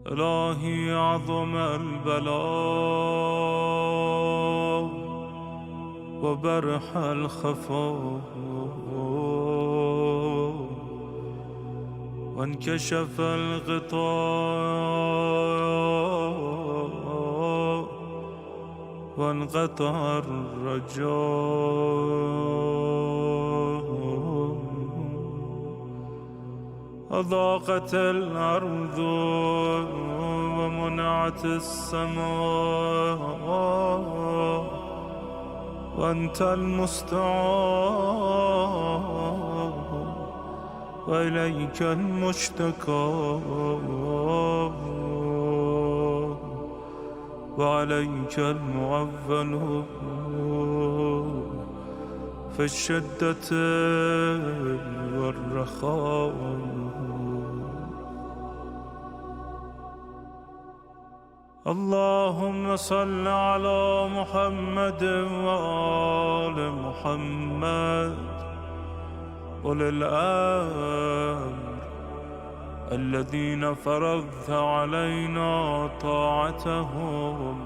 إلهي عظم البلاء وبرح الخفاء وانكشف الغطاء وانقطع الرجاء أضاقت الأرض ومنعت السماء وأنت المستعان وإليك المشتكى وعليك المعول في الشدة والرخاء. اللهم صل على محمد وآل محمد أولي الأمر الذين فرضت علينا طاعتهم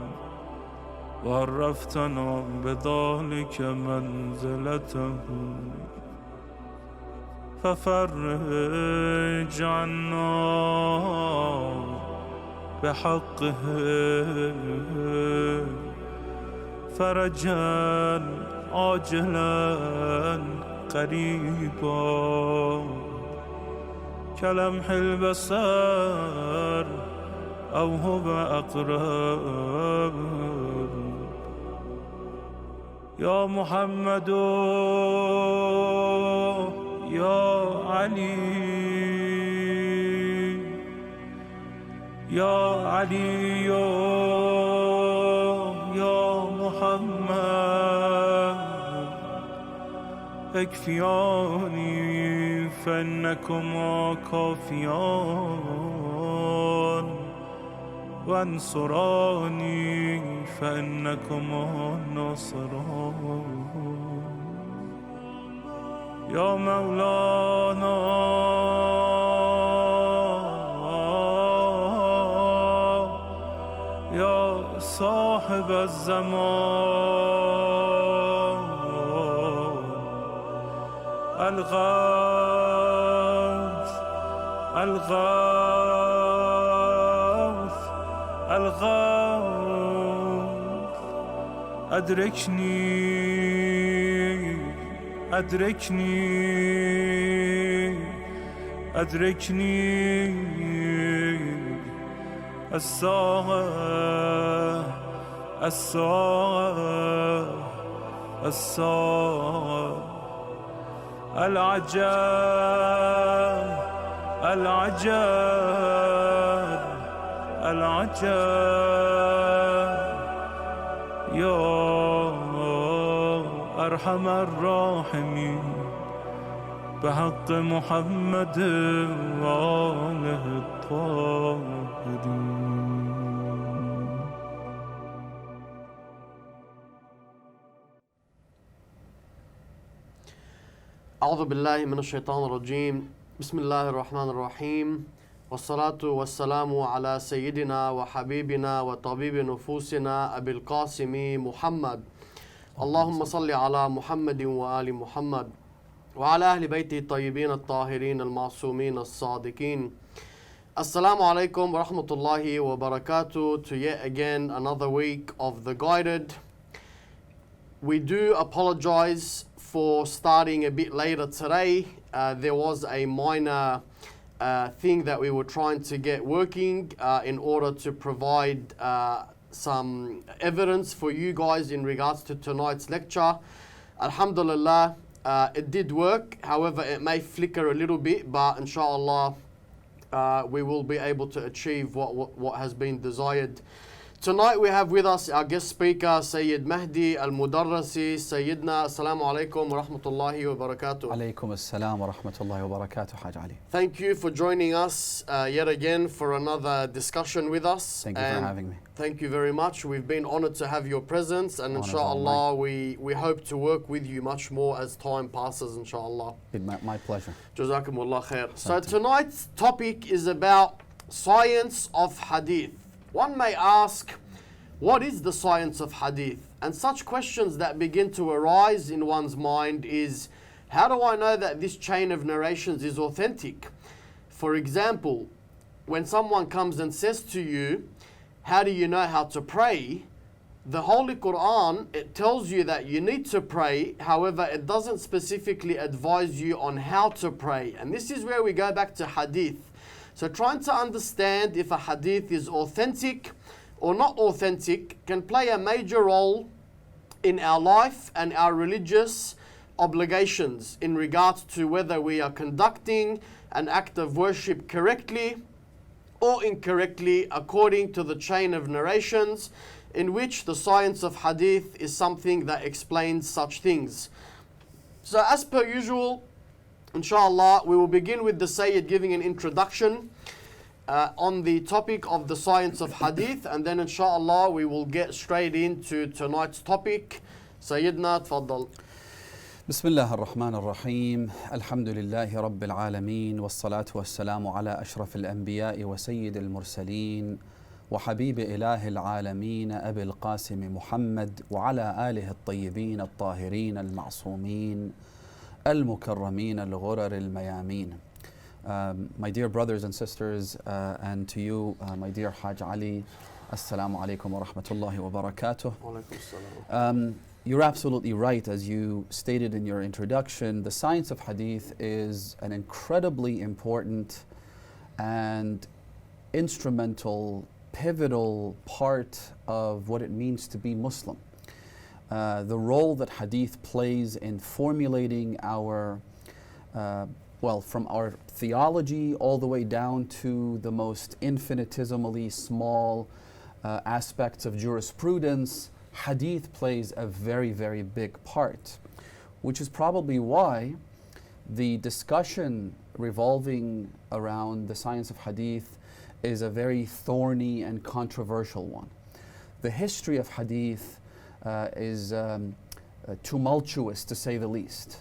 وعرفتنا بذلك منزلتهم ففرج عنا بحقه فرجا عاجلا قريبا كلمح البصر أو هو أقرب. يا محمد يا علي يا علي يا محمد اكفياني فإنكما كافيان وانصراني فإنكما ناصران. يا مولانا يا صاحب الزمان الغوث الغوث الغوث أدركني أدركني أدركني الساعة الساعة الساعة العجب العجب العجب. يا أرحم الراحمين بحق محمد وآله الطاهرين. أعوذ بالله من الشيطان الرجيم بسم الله الرحمن الرحيم والصلاة والسلام على سيدنا وحبيبنا وطبيب نفوسنا أبي القاسم محمد اللهم صل على محمد وآل محمد وعلى أهل بيته الطيبين الطاهرين المعصومين الصادقين. Assalamu alaikum wa rahmatullahi wa barakatuh to yet again another week of The Guided. We do apologize for starting a bit later today. There was a minor thing that we were trying to get working in order to provide some evidence for you guys in regards to tonight's lecture. Alhamdulillah, it did work. However, it may flicker a little bit, but inshallah, we will be able to achieve what has been desired. Tonight we have with us our guest speaker, Sayyid Mahdi Al-Mudarrasi. Sayyidina, Assalamu alaikum wa rahmatullahi wa barakatuh. Alaykum assalam wa rahmatullahi wa barakatuh, Haj Ali. Thank you for joining us yet again for another discussion with us. Thank you for having me. Thank you very much. We've been honored to have your presence, and inshallah we hope to work with you much more as time passes, inshallah. My pleasure. Jazakumullah khair. So tonight's topic is about science of hadith. One may ask, what is the science of hadith? And such questions that begin to arise in one's mind is, how do I know that this chain of narrations is authentic? For example, when someone comes and says to you, how do you know how to pray? The Holy Quran, it tells you that you need to pray. However, it doesn't specifically advise you on how to pray. And this is where we go back to hadith. So trying to understand if a hadith is authentic or not authentic can play a major role in our life and our religious obligations in regards to whether we are conducting an act of worship correctly or incorrectly according to the chain of narrations, in which the science of hadith is something that explains such things. So as per usual, inshallah, we will begin with the Sayyid giving an introduction on the topic of the science of hadith, and then inshallah we will get straight into tonight's topic. Sayyidina, tfaddal. بسم الله الرحمن الرحيم الحمد لله رب العالمين والصلاة والسلام على أشرف الأنبياء وسيد المرسلين وحبيب إله العالمين أبي القاسم محمد وعلى آله الطيبين الطاهرين المعصومين المكرمين الغرر الميامين. My dear brothers and sisters, and to you, my dear Haj Ali, Assalamu alaikum wa rahmatullahi wa barakatuh. You're absolutely right, as you stated in your introduction. The science of hadith is an incredibly important and instrumental, pivotal part of what it means to be Muslim. The role that hadith plays in formulating our, from our theology all the way down to the most infinitesimally small aspects of jurisprudence, hadith plays a very, very big part, which is probably why the discussion revolving around the science of hadith is a very thorny and controversial one. The history of hadith is tumultuous, to say the least,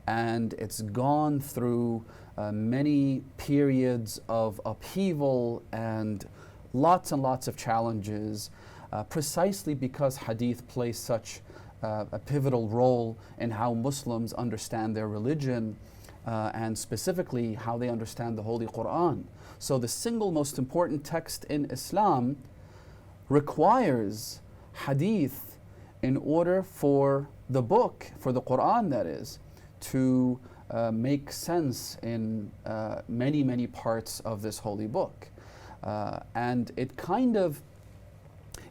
and it's gone through many periods of upheaval and lots of challenges, precisely because hadith plays such a pivotal role in how Muslims understand their religion, and specifically how they understand the Holy Quran. So the single most important text in Islam requires hadith in order for the book, for the Quran that is, to make sense in many parts of this holy book. And it kind of,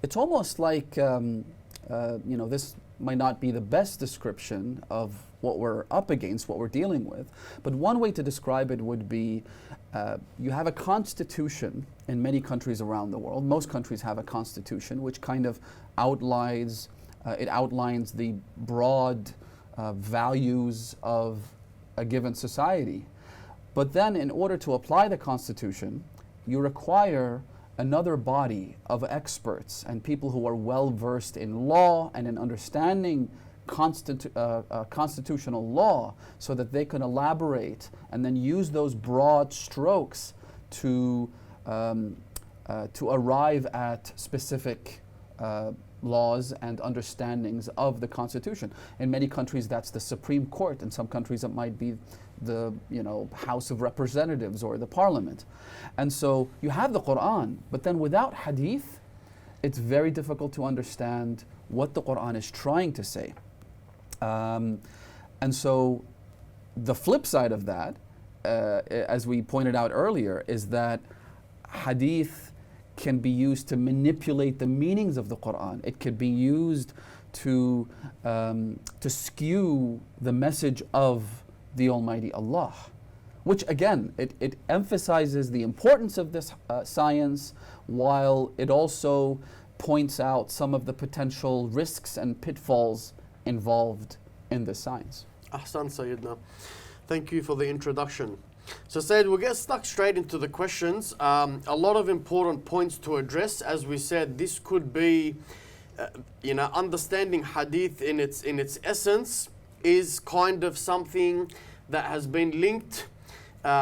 it's almost like, this might not be the best description of what we're up against, what we're dealing with, but one way to describe it would be, you have a constitution in many countries around the world. Most countries have a constitution which kind of outlines the broad values of a given society. But then in order to apply the constitution, you require another body of experts and people who are well versed in law and in understanding constitutional law so that they can elaborate and then use those broad strokes to arrive at specific laws and understandings of the Constitution. In many countries, that's the Supreme Court. In some countries, it might be the House of Representatives or the Parliament. And so you have the Quran, but then without Hadith, it's very difficult to understand what the Quran is trying to say. And so the flip side of that, as we pointed out earlier, is that Hadith can be used to manipulate the meanings of the Quran. It could be used to skew the message of the Almighty Allah, which again, it emphasizes the importance of this science, while it also points out some of the potential risks and pitfalls involved in this science. Ahsan Sayyidina. Thank you for the introduction. So Sayyid, we'll get stuck straight into the questions. A lot of important points to address. As we said, this could be, understanding Hadith in its essence is kind of something that has been linked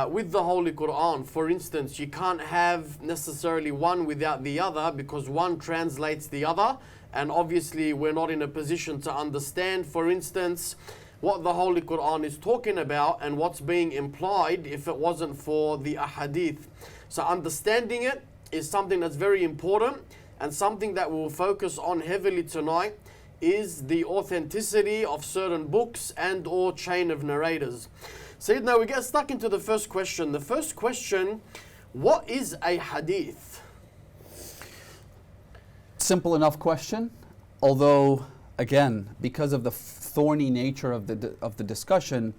with the Holy Quran. For instance, you can't have necessarily one without the other, because one translates the other, and obviously we're not in a position to understand, for instance, what the Holy Quran is talking about and what's being implied if it wasn't for the ahadith. So understanding it is something that's very important, and something that we'll focus on heavily tonight is the authenticity of certain books and or chain of narrators. So now we get stuck into the first question. The first question, what is a hadith? Simple enough question, although again, because of the thorny nature of the discussion,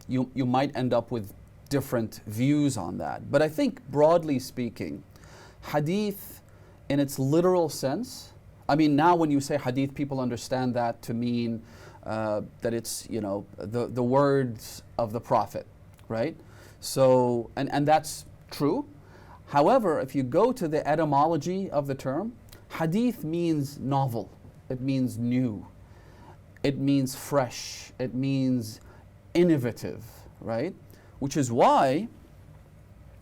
you might end up with different views on that. But I think broadly speaking, hadith in its literal sense, I mean, now when you say hadith, people understand that to mean that it's, the words of the Prophet, right? So, and that's true. However, if you go to the etymology of the term, hadith means novel, it means new, it means fresh, it means innovative, right? Which is why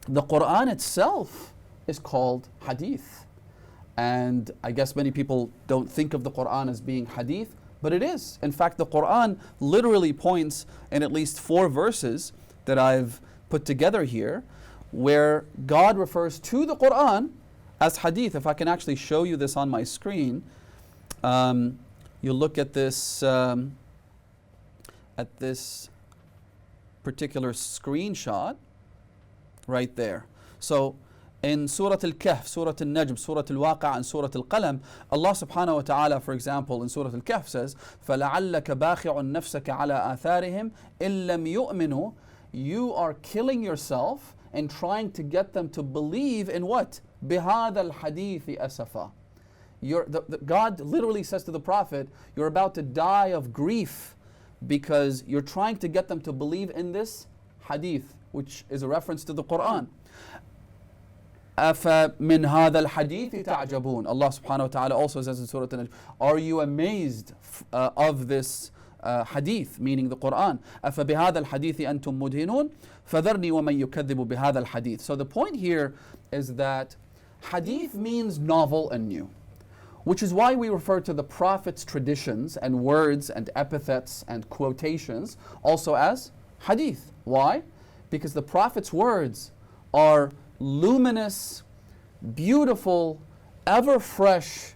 the Quran itself is called hadith. And I guess many people don't think of the Quran as being hadith, but it is. In fact, the Quran literally points in at least 4 verses that I've put together here, where God refers to the Quran as hadith. If I can actually show you this on my screen, you look at this particular screenshot right there. So in Surah Al-Kahf, Surah Al-Najm, Surah Al-Waqi'ah, and Surah Al-Qalam, Allah subhanahu wa ta'ala, for example, in Surah Al-Kahf says, فَلَعَلَّكَ بَاخِعٌ نَفْسَكَ عَلَىٰ آثَارِهِمْ إِن لَمْ يُؤْمِنُوا. You are killing yourself and trying to get them to believe in what? بِهَذَا الْحَدِيثِ أَسَفًا. God literally says to the Prophet, you're about to die of grief because you're trying to get them to believe in this hadith, which is a reference to the Quran. أَفَمِنْ هَذَا الْحَدِيثِ تَعْجَبُونَ. Allah subhanahu wa ta'ala also says in Surah Al-Najm, are you amazed of this hadith, meaning the Quran? أَفَبِهَذَا الْحَدِيثِ أَنْتُم مُدْهِنُونَ فَذَرْنِي وَمَنْ يُكَذِّبُ بِهَذَا الْحَدِيثِ. So the point here is that hadith means novel and new, which is why we refer to the Prophet's traditions and words and epithets and quotations also as hadith. Why? Because the Prophet's words are luminous, beautiful, ever fresh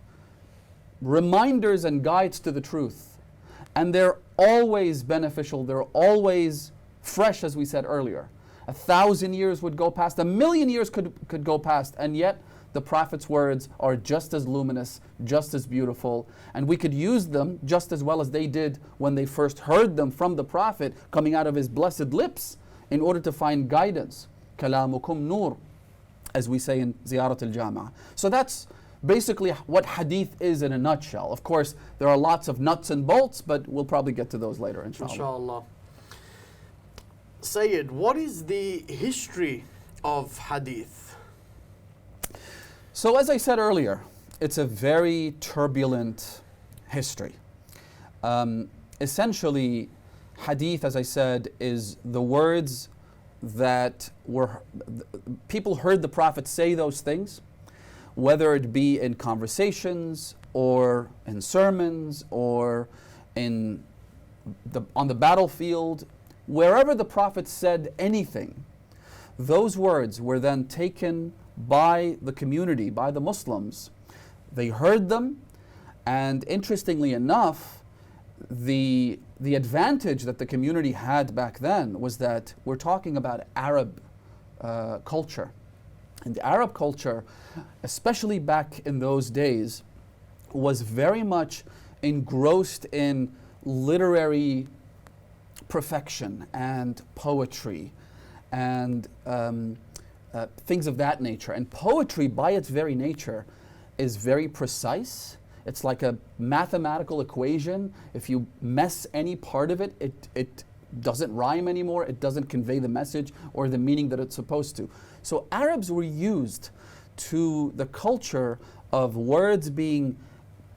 reminders and guides to the truth. And they're always beneficial, they're always fresh, as we said earlier. 1,000 years would go past, 1,000,000 years could go past, and yet the Prophet's words are just as luminous, just as beautiful, and we could use them just as well as they did when they first heard them from the Prophet coming out of his blessed lips in order to find guidance. Kalamukum nur, as we say in Ziyarat al-Jama'ah. So that's basically what hadith is in a nutshell. Of course, there are lots of nuts and bolts, but we'll probably get to those later, inshallah. Inshallah. Sayyid, what is the history of hadith? So as I said earlier, it's a very turbulent history. Essentially, hadith, as I said, is the words that people heard the Prophet say those things, whether it be in conversations or in sermons or on the battlefield, wherever the Prophet said anything, those words were then taken by the community, by the Muslims. They heard them, and interestingly enough, the advantage that the community had back then was that we're talking about Arab culture. And the Arab culture, especially back in those days, was very much engrossed in literary perfection and poetry and things of that nature. And poetry, by its very nature, is very precise. It's like a mathematical equation. If you mess any part of it, it doesn't rhyme anymore. It doesn't convey the message or the meaning that it's supposed to. So Arabs were used to the culture of words being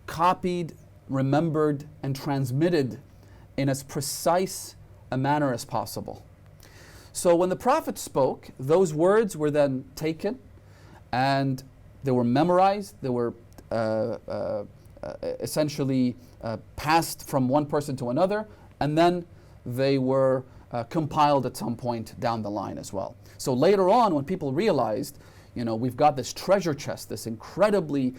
copied, remembered, and transmitted in as precise a manner as possible. So when the Prophet spoke, those words were then taken and they were memorized, they were essentially passed from one person to another, and then they were compiled at some point down the line as well. So later on, when people realized, we've got this treasure chest, this incredibly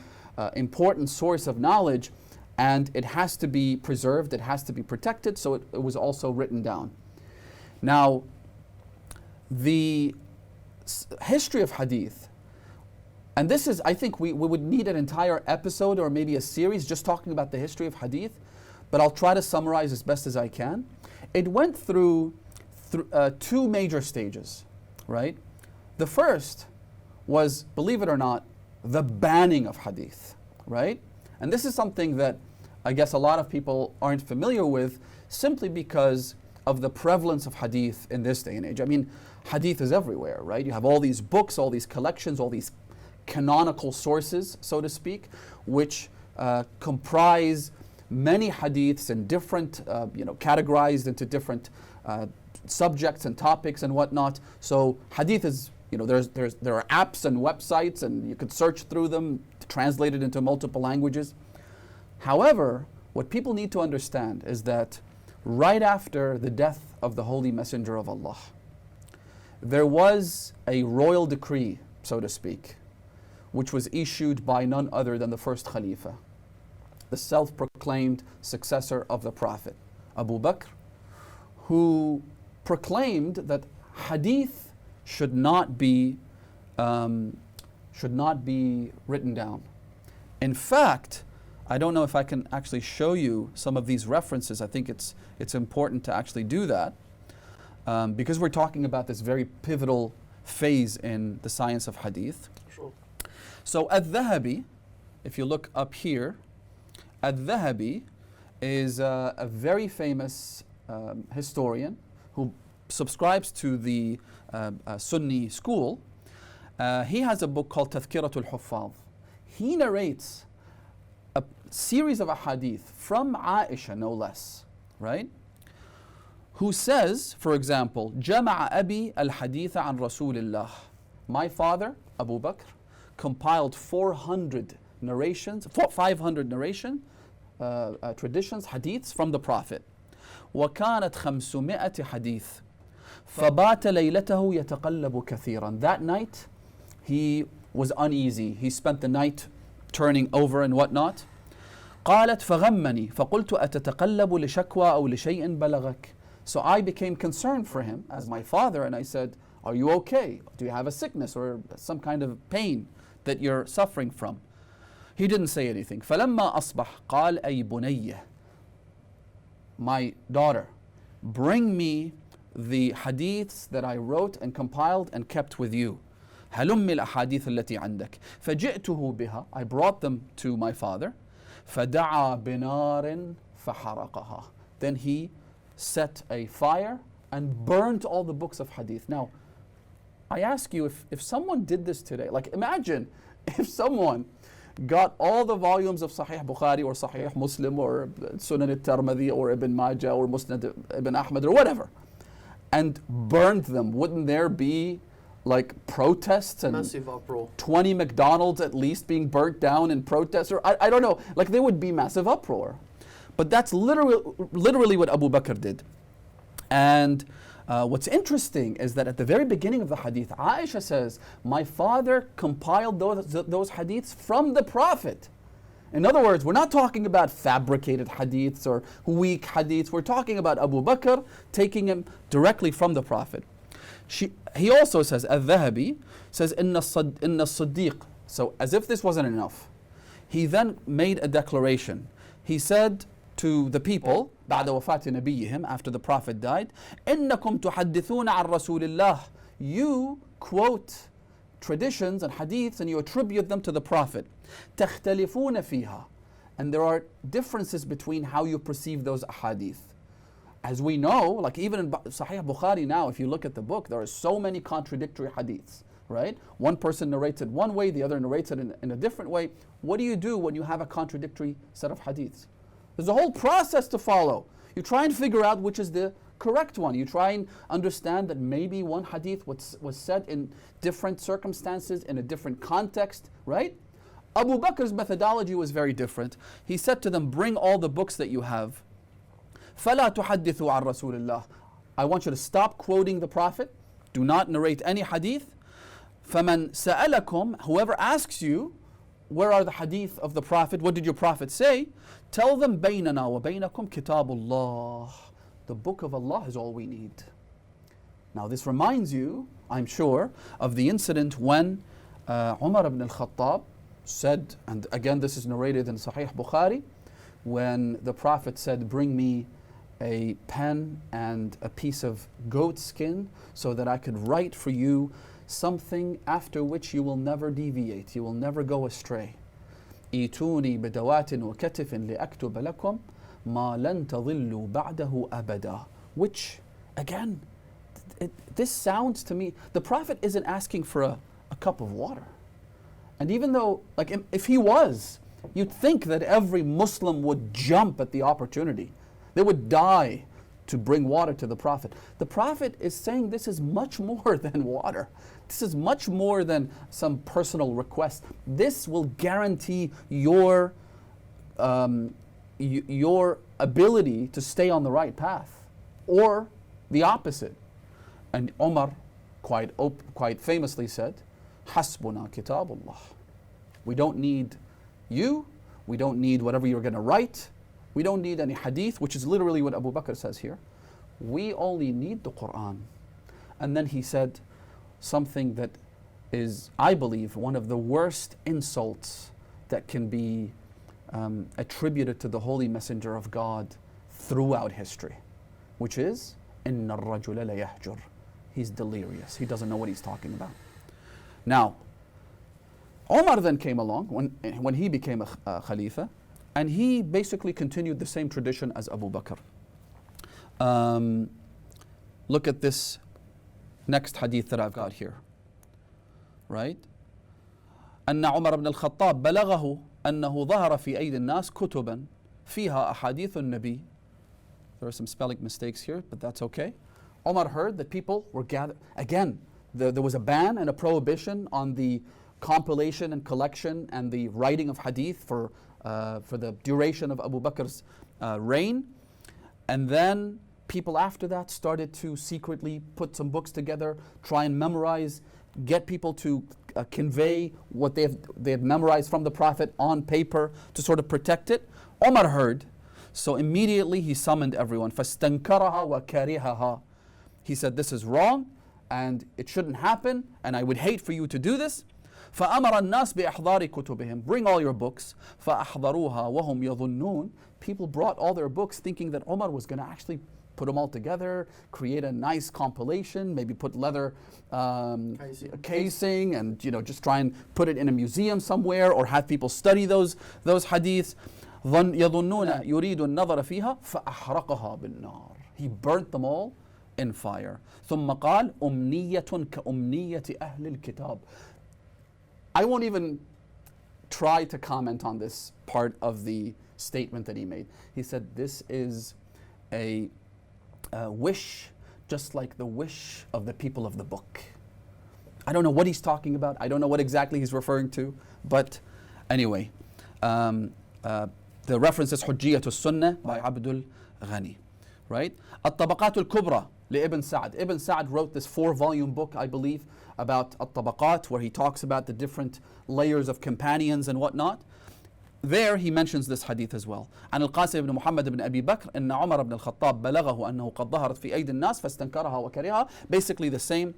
important source of knowledge, and it has to be preserved, it has to be protected, so it was also written down. Now, the history of hadith, and this is, I think we would need an entire episode or maybe a series just talking about the history of hadith, but I'll try to summarize as best as I can. It went through two major stages, right? The first was, believe it or not, the banning of hadith, right? And this is something that I guess a lot of people aren't familiar with, simply because of the prevalence of hadith in this day and age. I mean, hadith is everywhere, right? You have all these books, all these collections, all these canonical sources, so to speak, which comprise many hadiths and different, categorized into different subjects and topics and whatnot. So hadith is, there are apps and websites, and you could search through them, translate it into multiple languages. However, what people need to understand is that right after the death of the Holy Messenger of Allah, there was a royal decree, so to speak, which was issued by none other than the first Khalifa, the self-proclaimed successor of the Prophet, Abu Bakr, who proclaimed that hadith should not be written down. In fact, I don't know if I can actually show you some of these references. I think it's important to actually do that because we're talking about this very pivotal phase in the science of hadith. Sure. So Al-Dhahabi, if you look up here, Al-Dhahabi is a very famous historian who subscribes to the Sunni school. He has a book called Tadhkiratul Huffaz. He narrates a series of ahadith from Aisha, no less, right? Who says, for example, جمع أبي الحديث عن رسول الله. My father, Abu Bakr, compiled 400 narrations, 500 traditions, hadiths from the Prophet. وكانت 500 حديث فبات ليلته يتقلب كثيرا. That night, he was uneasy. He spent the night turning over and whatnot. قالت فغمني فقلت أتتقلب لشكوى أو لشيء بلغك. So I became concerned for him as my father, and I said, are you okay? Do you have a sickness or some kind of pain that you're suffering from? He didn't say anything. فلما أصبح قال أي بنية, my daughter, bring me the hadiths that I wrote and compiled and kept with you. هلم الأحاديث التي عندك. فجئته بها, I brought them to my father. فدعا بنار فحرقها. Then he set a fire and burnt all the books of hadith. Now, I ask you, if someone did this today, like imagine if someone got all the volumes of Sahih Bukhari or Sahih Muslim or Sunan al-Tirmidhi or Ibn Majah or Musnad Ibn Ahmad or whatever, and burned them, wouldn't there be like protests and Massive uproar. 20 McDonald's at least being burnt down in protest? Or I don't know, like there would be massive uproar. But that's literally what Abu Bakr did. And what's interesting is that at the very beginning of the hadith, Aisha says, my father compiled those hadiths from the Prophet. In other words, we're not talking about fabricated hadiths or weak hadiths. We're talking about Abu Bakr taking them directly from the Prophet. He also says, Al-Dhahabi says, Inna Siddiq. So as if this wasn't enough, he then made a declaration. He said to the people, بعد وفاة نبيهم, after the Prophet died, إنكم تحدثون عن رسول الله. You quote traditions and hadiths and you attribute them to the Prophet. تختلفون فيها. And there are differences between how you perceive those hadith. As we know, like even in Sahih Bukhari now, if you look at the book, there are so many contradictory hadiths, right? One person narrates it one way, the other narrates it in a different way. What do you do when you have a contradictory set of hadiths? There's a whole process to follow. You try and figure out which is the correct one. You try and understand that maybe one hadith was said in different circumstances, in a different context, right? Abu Bakr's methodology was very different. He said to them, bring all the books that you have. فَلَا تُحَدِّثُوا عَنْ رَسُولِ اللَّهِ. I want you to stop quoting the Prophet. Do not narrate any hadith. فَمَنْ سَأَلَكُمْ. Whoever asks you, where are the hadith of the Prophet? What did your Prophet say? Tell them, بَيْنَنَا وَبَيْنَكُمْ كِتَابُ اللَّهِ. The book of Allah is all we need. Now this reminds you, I'm sure, of the incident when Umar ibn al-Khattab said, and again this is narrated in Sahih Bukhari, when the Prophet said, bring me a pen and a piece of goat skin so that I could write for you something after which you will never deviate, you will never go astray. إيتوني بدوات وكتف لأكتب لكم ما لن تضلوا بعده أبدا. Which, again, this sounds to me, the Prophet isn't asking for a cup of water. And even though, like if he was, you'd think that every Muslim would jump at the opportunity. They would die to bring water to the Prophet. The Prophet is saying this is much more than water. This is much more than some personal request. This will guarantee your ability to stay on the right path, or the opposite. And Umar quite famously said, "Hasbuna kitabullah." We don't need you. We don't need whatever you're going to write. We don't need any hadith, which is literally what Abu Bakr says here. We only need the Quran. And then he said something that is, I believe, one of the worst insults that can be attributed to the Holy Messenger of God throughout history, which is, إِنَّ الرَّجُلَ لَيَهْجُرُ. He's delirious. He doesn't know what he's talking about. Now, Umar then came along when he became a Khalifa, and he basically continued the same tradition as Abu Bakr. Look at this next hadith that I've got here. Right? أن عمر بن الخطاب بلغه أنه ظهر في أيدي الناس كتبا فيها أحاديث النبي. There are some spelling mistakes here, but that's okay. Umar heard that people were gathered. Again, there was a ban and a prohibition on the compilation and collection and the writing of hadith for the duration of Abu Bakr's reign. And then people after that started to secretly put some books together, try and memorize, get people to convey what they had memorized from the Prophet on paper to sort of protect it. Umar heard, so immediately he summoned everyone. فَاسْتَنْكَرَهَا وَكَرِهَهَا. He said, this is wrong and it shouldn't happen and I would hate for you to do this. فَأَمَرَ النَّاسِ بِإِحْضَارِ كُتُبِهِمْ. Bring all your books. فَأَحْضَرُوهَا وَهُمْ يَظُنُّونَ. People brought all their books thinking that Umar was going to actually put them all together, create a nice compilation, maybe put leather casing and just try and put it in a museum somewhere or have people study those hadiths. يَظُنُّونَ يُرِيدُ النَّظَرَ فِيهَا فَأَحْرَقَهَا بِالنَّارِ. He burnt them all in fire. ثُمَّ قَالْ أُمْنِيَّةٌ كَأُمْنِيَّةِ أَهْلِ الْكِتَابِ. I won't even tried to comment on this part of the statement that he made. He said, this is a wish just like the wish of the people of the book. I don't know what he's talking about. I don't know what exactly he's referring to. But anyway, the reference is Hujjiyat al-Sunnah by Abdul Ghani. Right? At-Tabaqat al-Kubra لibn Sa'd. Ibn Sa'd wrote this 4-volume book, I believe, about At-Tabaqat, where he talks about the different layers of companions and whatnot. There he mentions this hadith as well. عن القاسم بن محمد بن أبي بكر إن عمر بن الخطاب بلغه أنه قد ظهرت في أيدي الناس فاستنكرها وكرهها. Basically the same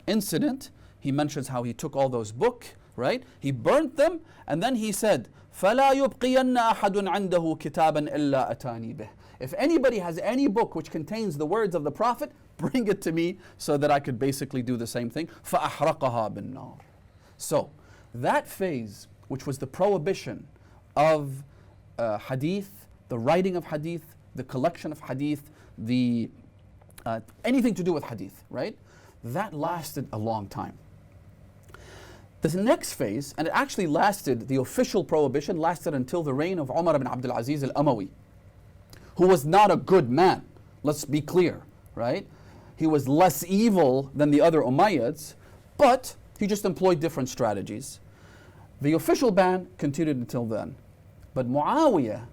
incident. He mentions how he took all those books, right? He burnt them, and then he said, فلا يبقين أحد عنده كتابا إلا أتاني به. If anybody has any book which contains the words of the Prophet, bring it to me so that I could basically do the same thing. فأحرقها بالنار. So that phase, which was the prohibition of hadith, the writing of hadith, the collection of hadith, the anything to do with hadith, right? That lasted a long time. This next phase, and it actually lasted, the official prohibition lasted until the reign of Umar ibn Abdul Aziz al-Amawi, who was not a good man. Let's be clear, right? He was less evil than the other Umayyads, but he just employed different strategies. The official ban continued until then. But Muawiyah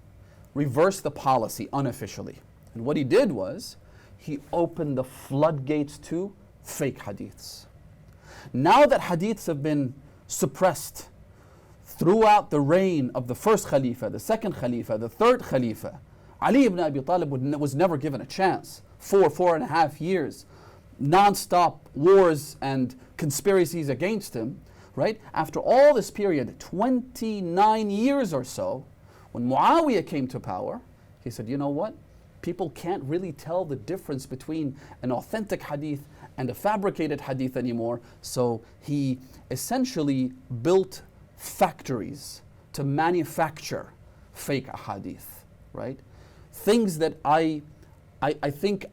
reversed the policy unofficially. And what he did was, he opened the floodgates to fake hadiths. Now that hadiths have been suppressed throughout the reign of the first Khalifa, the second Khalifa, the third Khalifa, Ali ibn Abi Talib was never given a chance. 4.5 years, non-stop wars and conspiracies against him. Right? After all this period, 29 years or so, when Muawiyah came to power, he said, you know what? People can't really tell the difference between an authentic hadith and a fabricated hadith anymore. So he essentially built factories to manufacture fake ahadith, right? Things that I think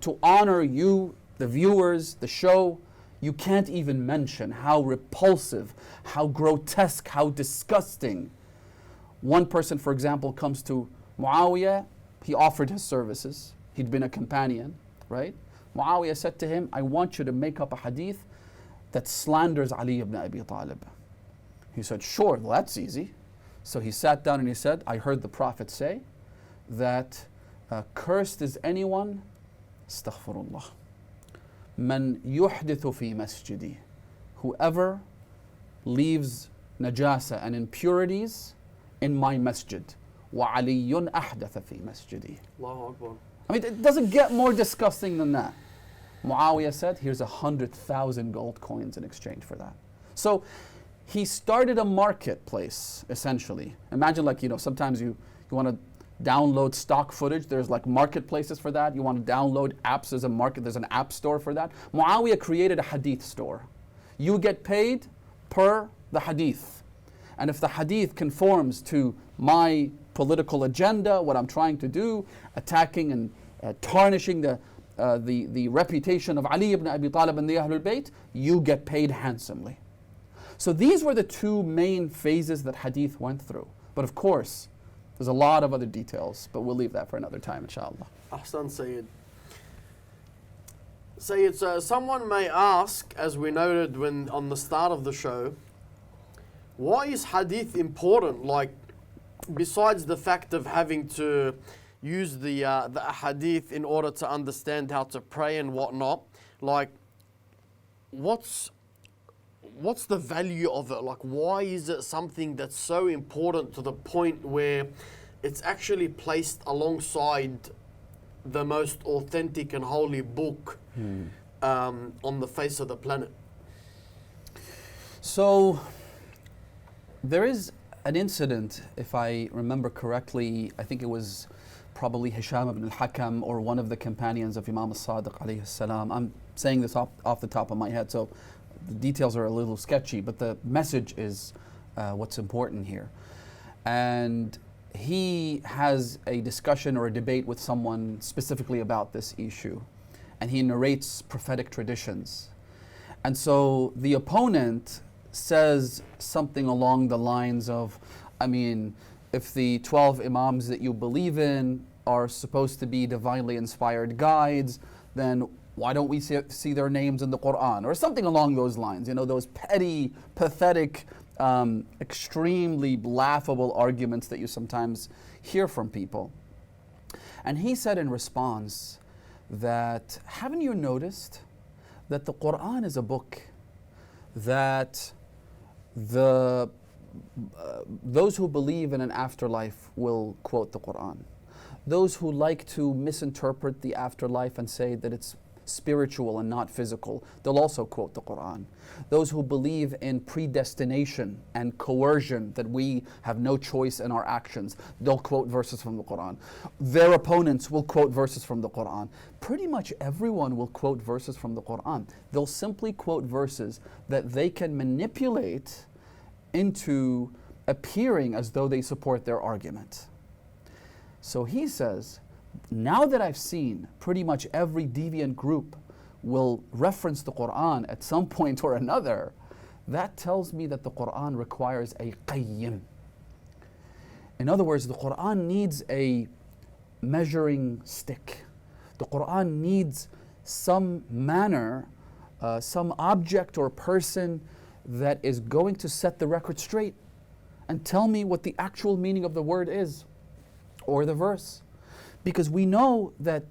to honor you, the viewers, the show, you can't even mention how repulsive, how grotesque, how disgusting. One person, for example, comes to Muawiyah. He offered his services. He'd been a companion, right? Muawiyah said to him, I want you to make up a hadith that slanders Ali ibn Abi Talib. He said, sure, well, that's easy. So he sat down and he said, I heard the Prophet say that cursed is anyone, astaghfirullah, man yuhdithu fi masjidi, whoever leaves najasa and impurities in my masjid. Wa aliyun ahdatha fi masjidi. Allahu Akbar. I mean, it doesn't get more disgusting than that. Muawiyah said, here's 100,000 gold coins in exchange for that. So he started a marketplace, essentially. Imagine sometimes you want to download stock footage. There's like marketplaces for that. You want to download apps, there's an app store for that. Muawiyah created a hadith store. You get paid per the hadith. And if the hadith conforms to my political agenda, what I'm trying to do, attacking and tarnishing the reputation of Ali ibn Abi Talib and the Ahlul Bayt, you get paid handsomely. So these were the two main phases that hadith went through. But of course, there's a lot of other details, but we'll leave that for another time, inshallah. Ahsan Sayyid. Sayyid, someone may ask, as we noted on the start of the show, why is hadith important? Like, besides the fact of having to use the hadith in order to understand how to pray and whatnot, like, what's the value of it? Like, why is it something that's so important to the point where it's actually placed alongside the most authentic and holy book on the face of the planet? So there is an incident, if I remember correctly, I think it was probably Hisham ibn al-Hakam or one of the companions of Imam al-Sadiq alayhi salam. I'm saying this off the top of my head, so the details are a little sketchy, but the message is what's important here. And he has a discussion or a debate with someone specifically about this issue, and he narrates prophetic traditions. And so the opponent says something along the lines of, I mean, if the 12 Imams that you believe in are supposed to be divinely inspired guides, then why don't we see their names in the Quran? Or something along those lines. You know, those petty, pathetic, extremely laughable arguments that you sometimes hear from people. And he said in response that, haven't you noticed that the Quran is a book that those who believe in an afterlife will quote the Quran. Those who like to misinterpret the afterlife and say that it's spiritual and not physical, they'll also quote the Quran. Those who believe in predestination and coercion, that we have no choice in our actions, they'll quote verses from the Quran. Their opponents will quote verses from the Quran. Pretty much everyone will quote verses from the Quran. They'll simply quote verses that they can manipulate into appearing as though they support their argument. So he says, now that I've seen pretty much every deviant group will reference the Quran at some point or another, that tells me that the Quran requires a qayyim. In other words, the Quran needs a measuring stick. The Quran needs some manner, some object or person that is going to set the record straight and tell me what the actual meaning of the word is or the verse. Because we know that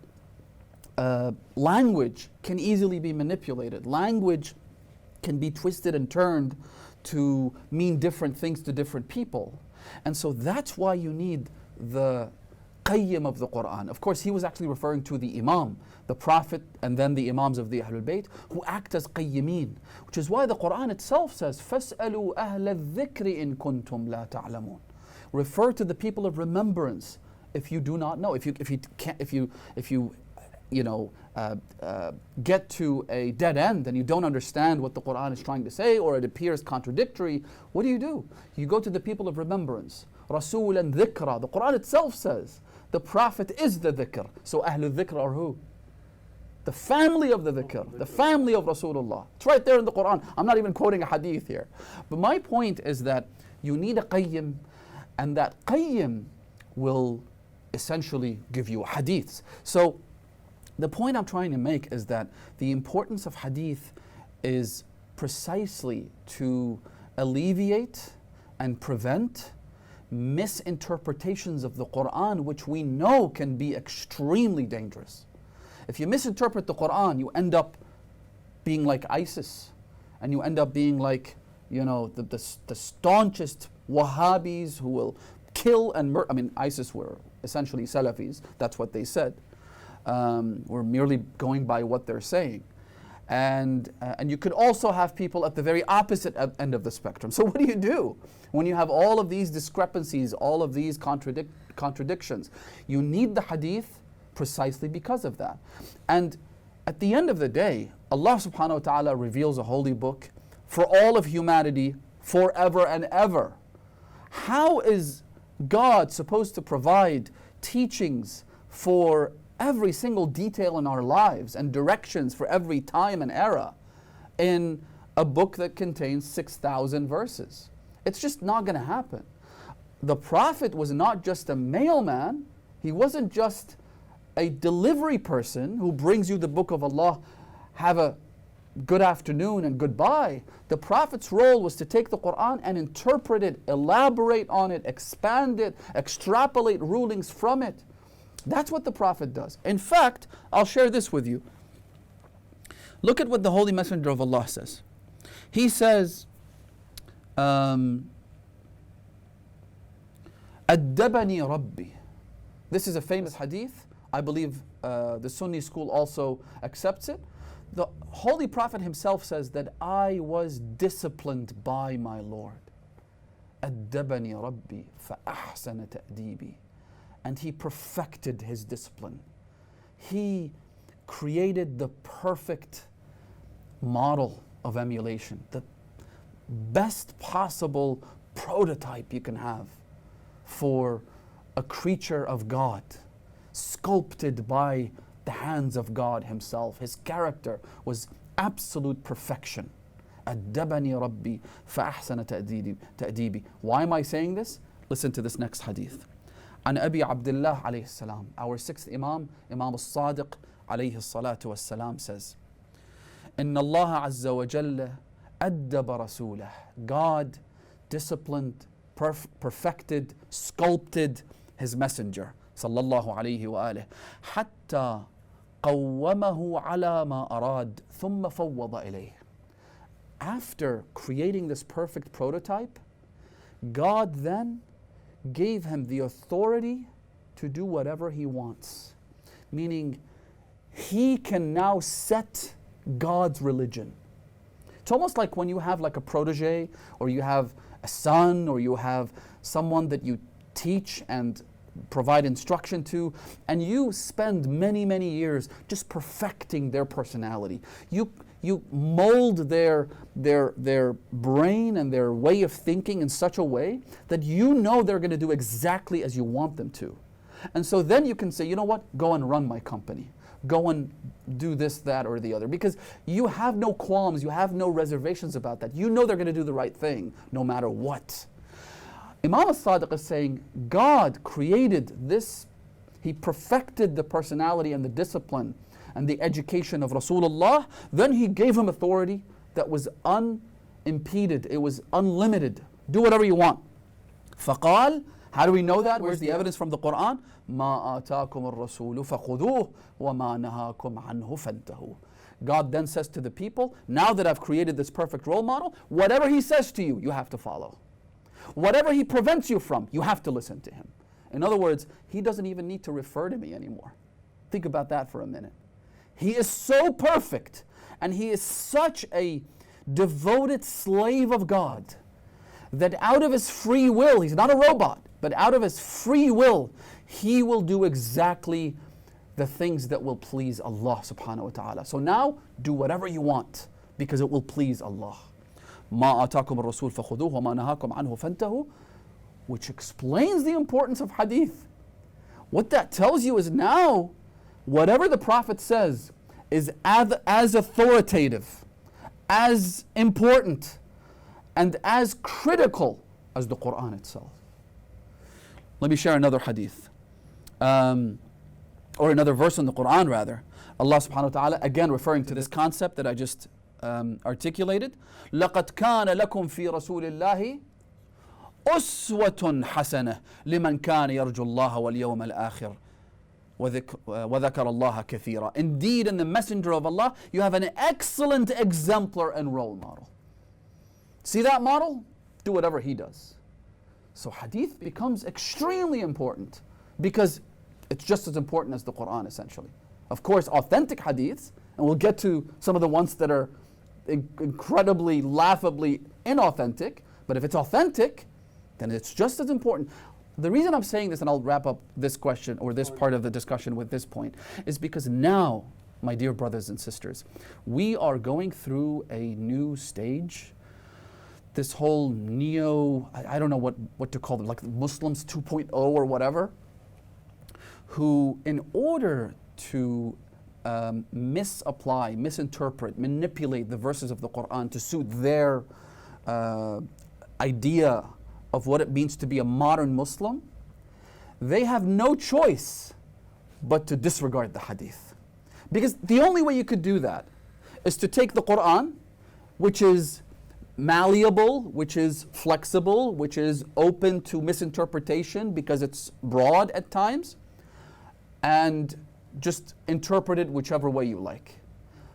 language can easily be manipulated. Language can be twisted and turned to mean different things to different people. And so that's why you need the qayyim of the Quran. Of course, he was actually referring to the Imam, the Prophet, and then the Imams of the Ahlul Bayt, who act as qayyimeen, which is why the Quran itself says, فَاسْأَلُوا أَهْلَ الذِّكْرِ إِن كُنْتُمْ لَا تَعْلَمُونَ. Refer to the people of remembrance if you do not know. If you get to a dead end and you don't understand what the Quran is trying to say, or it appears contradictory, what do? You go to the people of remembrance. Rasulan dhikra. The Quran itself says the Prophet is the dhikr. So Ahlul Dhikr are who? The family of the dhikr, the family of Rasulullah. It's right there in the Quran. I'm not even quoting a hadith here. But my point is that you need a qayyim, and that qayyim will essentially give you hadiths. So the point I'm trying to make is that the importance of hadith is precisely to alleviate and prevent misinterpretations of the Quran, which we know can be extremely dangerous. If you misinterpret the Quran, you end up being like ISIS, and you end up being like, the staunchest Wahhabis who will kill and murder. I mean, ISIS were essentially Salafis, that's what they said. We're merely going by what they're saying. And you could also have people at the very opposite end of the spectrum. So what do you do when you have all of these discrepancies, all of these contradictions? You need the hadith precisely because of that. And at the end of the day, Allah subhanahu wa ta'ala reveals a holy book for all of humanity forever and ever. How is God supposed to provide teachings for every single detail in our lives and directions for every time and era in a book that contains 6,000 verses? It's just not going to happen. The Prophet was not just a mailman. He wasn't just a delivery person who brings you the book of Allah, have a good afternoon and goodbye. The Prophet's role was to take the Quran and interpret it, elaborate on it, expand it, extrapolate rulings from it. That's what the Prophet does. In fact, I'll share this with you. Look at what the Holy Messenger of Allah says. He says, أَدَّبَنِي رَبِّي. This is a famous hadith. I believe the Sunni school also accepts it. The Holy Prophet himself says that I was disciplined by my Lord. أَدَّبَنِي رَبِّي فَأَحْسَنَ تَأْدِيبِي. And he perfected his discipline. He created the perfect model of emulation, the best possible prototype you can have for a creature of God, sculpted by the hands of God himself. His character was absolute perfection. أدبني ربي فأحسن تأديبي. Why am I saying this? Listen to this next hadith. عن أبي عبد الله عليه السلام. Our sixth Imam, Imam al-Sadiq عليه الصلاة والسلام says, إن الله عز وجل أدب رسوله. God disciplined, perfected, sculpted his messenger صلى الله عليه وآله حتى قومه على ما أراد ثم فوض إليه. After creating this perfect prototype, God then gave him the authority to do whatever he wants. Meaning, he can now set God's religion. It's almost like when you have like a protege, or you have a son, or you have someone that you teach and provide instruction to, and you spend many, many years just perfecting their personality. You mold their brain and their way of thinking in such a way that you know they're going to do exactly as you want them to. And so then you can say, you know what, go and run my company. Go and do this, that, or the other. Because you have no qualms, you have no reservations about that. You know they're going to do the right thing no matter what. Imam al-Sadiq is saying, God created this, He perfected the personality and the discipline and the education of Rasulullah, then He gave him authority that was unimpeded, it was unlimited. Do whatever you want. فقال, how do we know that? Where's the evidence from the Quran? ما آتاكم الرسول فخذوه وما نهاكم عنه فانتهوا. God then says to the people, now that I've created this perfect role model, whatever He says to you, you have to follow. Whatever He prevents you from, you have to listen to Him. In other words, He doesn't even need to refer to me anymore. Think about that for a minute. He is so perfect, and He is such a devoted slave of God, that out of His free will, He's not a robot, but out of His free will, He will do exactly the things that will please Allah subhanahu wa ta'ala. So now, do whatever you want, because it will please Allah. ما آتاكم الرسول فخذوه وما نهاكم عنه فانتهوا, which explains the importance of hadith. What that tells you is now, whatever the Prophet says is as authoritative, as important, and as critical as the Quran itself. Let me share another hadith, or another verse in the Quran rather. Allah subhanahu wa ta'ala, again referring to this concept that I just articulated. لَقَدْ كَانَ لَكُمْ فِي رَسُولِ اللَّهِ أُسْوَةٌ حَسَنَةٌ لِمَنْ كَانَ يَرْجُو اللَّهَ وَالْيَوْمَ الْآخِرَ وَذَكَرَ اللَّهَ كَثِيرًا. Indeed, in the Messenger of Allah, you have an excellent exemplar and role model. See that model? Do whatever he does. So hadith becomes extremely important, because it's just as important as the Quran essentially. Of course, authentic hadiths, and we'll get to some of the ones that are incredibly, laughably inauthentic, but if it's authentic, then it's just as important. The reason I'm saying this, and I'll wrap up this question or this part of the discussion with this point, is because now, my dear brothers and sisters, we are going through a new stage. This whole I don't know what to call them, like Muslims 2.0 or whatever, who in order to misapply, misinterpret, manipulate the verses of the Quran to suit their idea of what it means to be a modern Muslim, they have no choice but to disregard the hadith. Because the only way you could do that is to take the Quran, which is malleable, which is flexible, which is open to misinterpretation because it's broad at times, and just interpret it whichever way you like.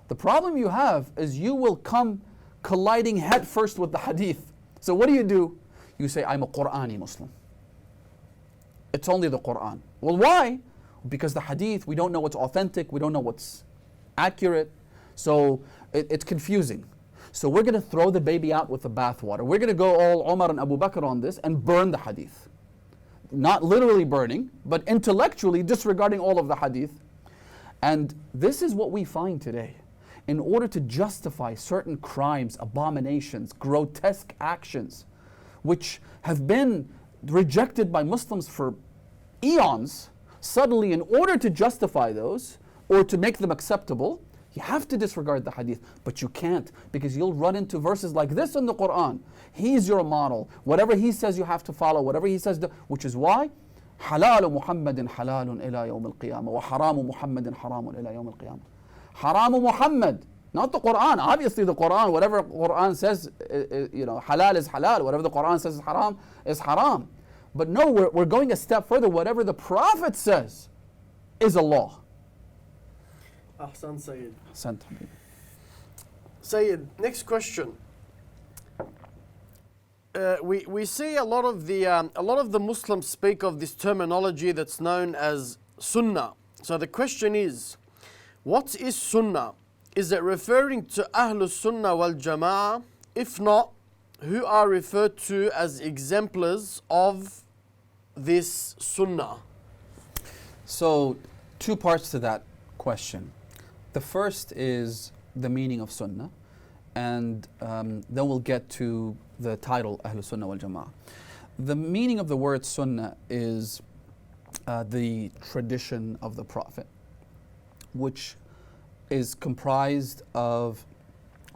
The problem you have is you will come colliding head first with the hadith. So what do? You say, I'm a Qur'ani Muslim. It's only the Quran. Well, why? Because the hadith, we don't know what's authentic, we don't know what's accurate, so it's confusing. So we're going to throw the baby out with the bathwater. We're going to go all Umar and Abu Bakr on this and burn the hadith. Not literally burning, but intellectually disregarding all of the hadith. And this is what we find today. In order to justify certain crimes, abominations, grotesque actions, which have been rejected by Muslims for eons, suddenly in order to justify those, or to make them acceptable, You have to disregard the hadith, but you can't, because you'll run into verses like this in the Quran. He's your model. Whatever he says, you have to follow. Whatever he says, which is why حلال محمد حلال إلى يوم القيامة وحرام محمد حرام إلى يوم القيامة. حرام Muhammad, not the Quran. Obviously the Quran, whatever Quran says, halal is halal. Whatever the Quran says is haram. But no, we're going a step further. Whatever the Prophet says is a law. Ahsan Sayyid. Ahsan. Sayyid, next question. We see a lot of the Muslims speak of this terminology that's known as Sunnah. So the question is, what is Sunnah? Is it referring to Ahlul Sunnah Wal Jama'ah? If not, who are referred to as exemplars of this Sunnah? So, two parts to that question. The first is the meaning of Sunnah, and then we'll get to the title Ahlul Sunnah Wal Jama'ah. The meaning of the word Sunnah is the tradition of the Prophet, which is comprised of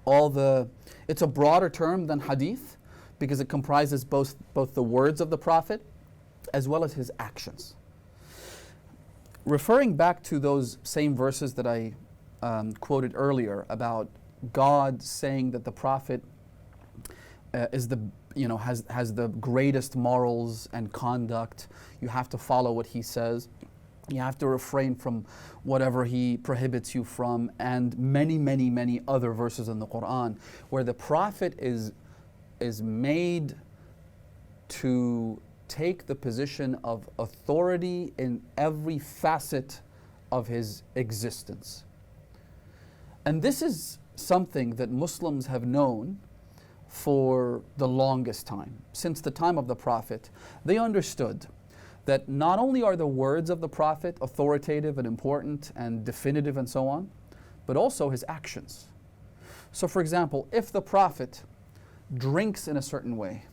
it's a broader term than hadith, because it comprises both the words of the Prophet as well as his actions. Referring back to those same verses that I quoted earlier about God saying that the Prophet has the greatest morals and conduct. You have to follow what he says. You have to refrain from whatever he prohibits you from, and many, many, many other verses in the Quran where the Prophet is made to take the position of authority in every facet of his existence. And this is something that Muslims have known for the longest time. Since the time of the Prophet, they understood that not only are the words of the Prophet authoritative and important and definitive and so on, but also his actions. So for example, if the Prophet drinks in a certain way,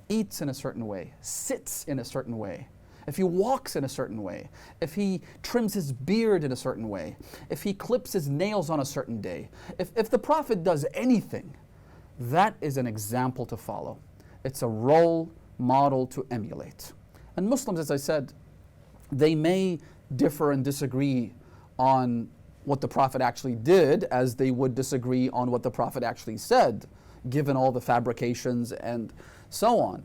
eats in a certain way, sits in a certain way, if he walks in a certain way, if he trims his beard in a certain way, if he clips his nails on a certain day, if the Prophet does anything, that is an example to follow. It's a role model to emulate. And Muslims, as I said, they may differ and disagree on what the Prophet actually did, as they would disagree on what the Prophet actually said, given all the fabrications and so on.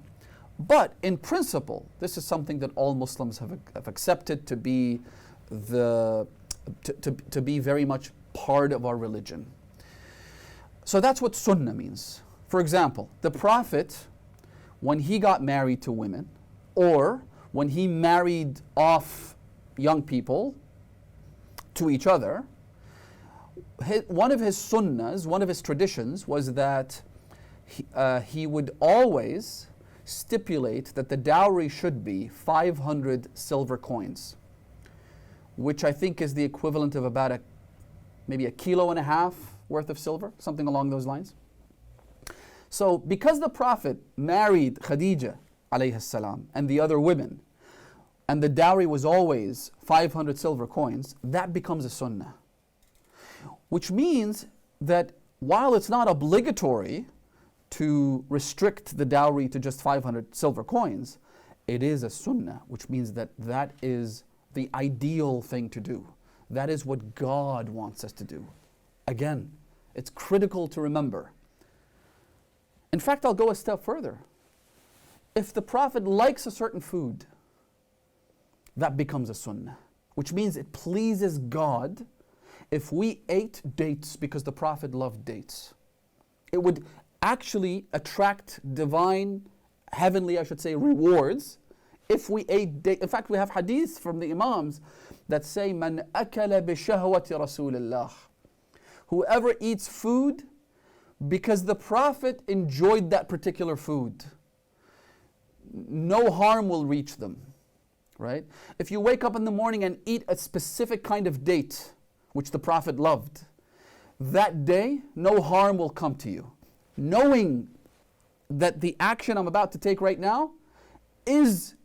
But in principle, this is something that all Muslims have accepted to be to be very much part of our religion. So that's what Sunnah means. For example, the Prophet, when he got married to women, or when he married off young people to each other, one of his sunnahs, one of his traditions was that he would always stipulate that the dowry should be 500 silver coins, which I think is the equivalent of about maybe 1.5 kilos worth of silver, something along those lines. So because the Prophet married Khadija alayhi salam and the other women, and the dowry was always 500 silver coins, that becomes a sunnah. Which means that while it's not obligatory to restrict the dowry to just 500 silver coins, it is a sunnah, which means that that is the ideal thing to do. That is what God wants us to do. Again, it's critical to remember. In fact, I'll go a step further. If the Prophet likes a certain food, that becomes a sunnah, which means it pleases God if we ate dates because the Prophet loved dates. It would actually attract divine, heavenly, I should say, rewards if we ate dates. In fact, we have hadiths from the Imams that say, "Man akala bi shahwati Rasulillah." Whoever eats food because the Prophet enjoyed that particular food, no harm will reach them, right? If you wake up in the morning and eat a specific kind of date, which the Prophet loved, that day, no harm will come to you. Knowing that the action I'm about to take right now is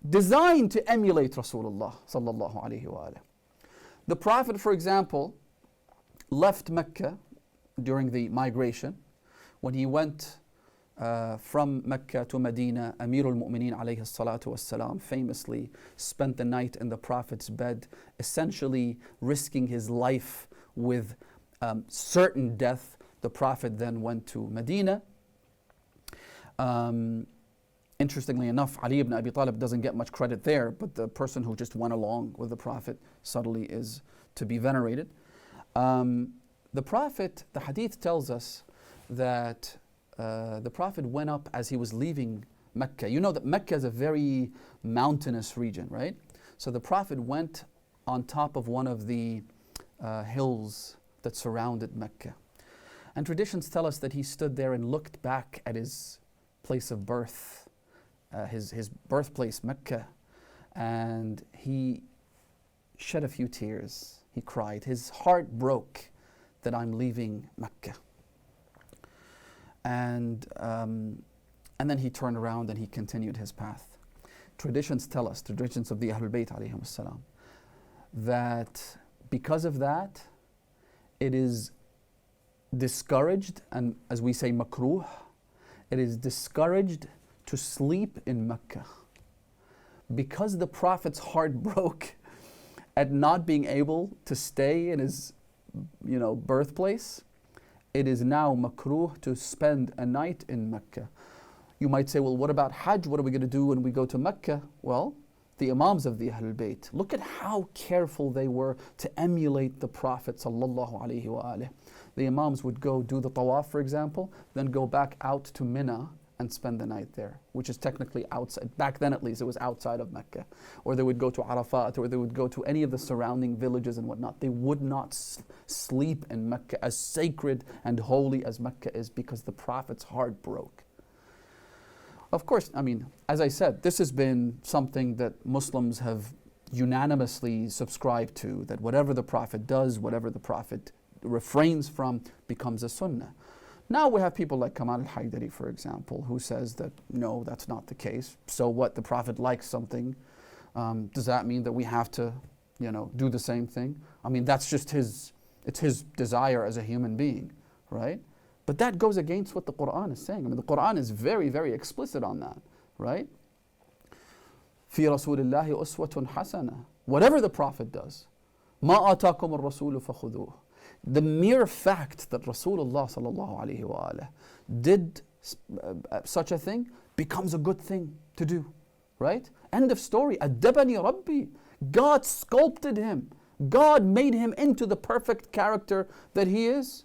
designed to emulate Rasulullah sallallahu alaihi wa. The Prophet, for example, left Mecca during the migration, when he went from Mecca to Medina, Amirul Mu'mineen alayhi salatu wassalam famously spent the night in the Prophet's bed, essentially risking his life with certain death. The Prophet then went to Medina. Interestingly enough, Ali ibn Abi Talib doesn't get much credit there, but the person who just went along with the Prophet subtly is to be venerated. The Prophet, the Hadith tells us that the Prophet went up as he was leaving Mecca. You know that Mecca is a very mountainous region, right? So the Prophet went on top of one of the hills that surrounded Mecca. And traditions tell us that he stood there and looked back at his place of birth, his birthplace, Mecca, and he shed a few tears. He cried. His heart broke that I'm leaving Mecca. And then he turned around and he continued his path. Traditions tell us, traditions of the Ahlul Bayt alayhim as-salam, that because of that, it is discouraged, and as we say makruh, it is discouraged to sleep in Mecca. Because the Prophet's heart broke at not being able to stay in his birthplace, it is now makruh to spend a night in Mecca. You might say, well, what about Hajj? What are we going to do when we go to Mecca? Well, the Imams of the Ahlul Bayt, look at how careful they were to emulate the Prophet sallallahu alaihi wasallam. The Imams would go do the tawaf, for example, then go back out to Mina and spend the night there, which is technically outside. Back then at least, it was outside of Mecca. Or they would go to Arafat, or they would go to any of the surrounding villages and whatnot. They would not sleep in Mecca, as sacred and holy as Mecca is, because the Prophet's heart broke. Of course, as I said, this has been something that Muslims have unanimously subscribed to, that whatever the Prophet does, whatever the Prophet refrains from, becomes a sunnah. Now we have people like Kamal al-Haydari, for example, who says that no, that's not the case. So what, the Prophet likes something, does that mean that we have to, do the same thing? That's just it's his desire as a human being, right? But that goes against what the Quran is saying. The Quran is very, very explicit on that, right? في رسول الله أسوة حسنة. Whatever the Prophet does, ما آتاكم الرسول فخذوه. The mere fact that Rasulullah sallallahu alaihi wasallam did such a thing becomes a good thing to do, right? End of story. أدبني ربي. God sculpted him. God made him into the perfect character that he is.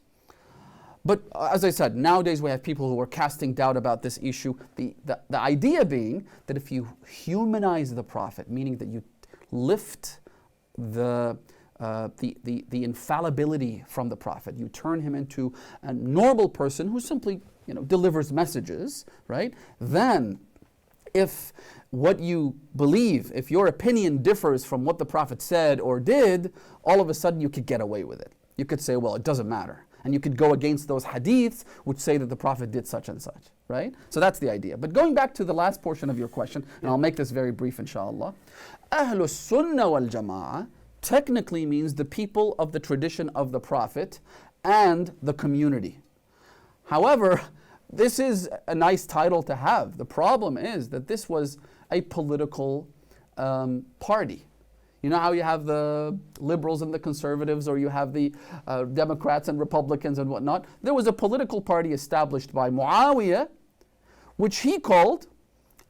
But as I said, nowadays we have people who are casting doubt about this issue. The idea being that if you humanize the Prophet, meaning that you lift the infallibility from the Prophet, you turn him into a normal person who simply delivers messages, right? Then if what you believe, if your opinion differs from what the Prophet said or did, all of a sudden you could get away with it. You could say, well, it doesn't matter. And you could go against those hadiths which say that the Prophet did such and such, right? So that's the idea. But going back to the last portion of your question, and I'll make this very brief inshallah, Ahlul Sunnah Wal Jama'ah technically means the people of the tradition of the Prophet and the community. However, this is a nice title to have. The problem is that this was a political party. You know how you have the liberals and the conservatives, or you have the Democrats and Republicans and whatnot? There was a political party established by Muawiyah, which he called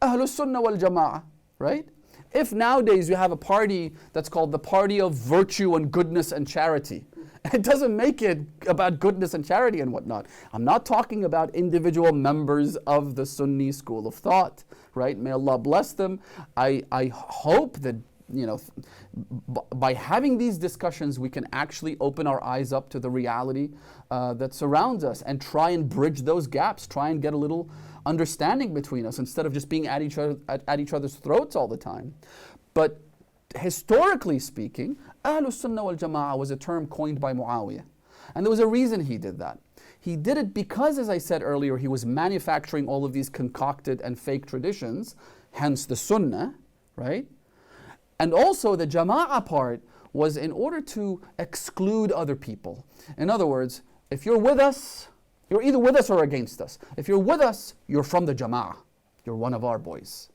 Ahlul Sunnah Wal Jama'ah, right? If nowadays you have a party that's called the Party of Virtue and Goodness and Charity, it doesn't make it about goodness and charity and whatnot. I'm not talking about individual members of the Sunni school of thought, right? May Allah bless them. I hope that by having these discussions, we can actually open our eyes up to the reality that surrounds us and try and bridge those gaps, try and get a little understanding between us instead of just being at each other's throats all the time. But historically speaking, Ahlul Sunnah Wal Jama'ah was a term coined by Muawiyah. And there was a reason he did that. He did it because, as I said earlier, he was manufacturing all of these concocted and fake traditions, hence the Sunnah, right? And also the Jama'ah part was in order to exclude other people. In other words, if you're with us, you're either with us or against us. If you're with us, you're from the Jama'ah. You're one of our boys.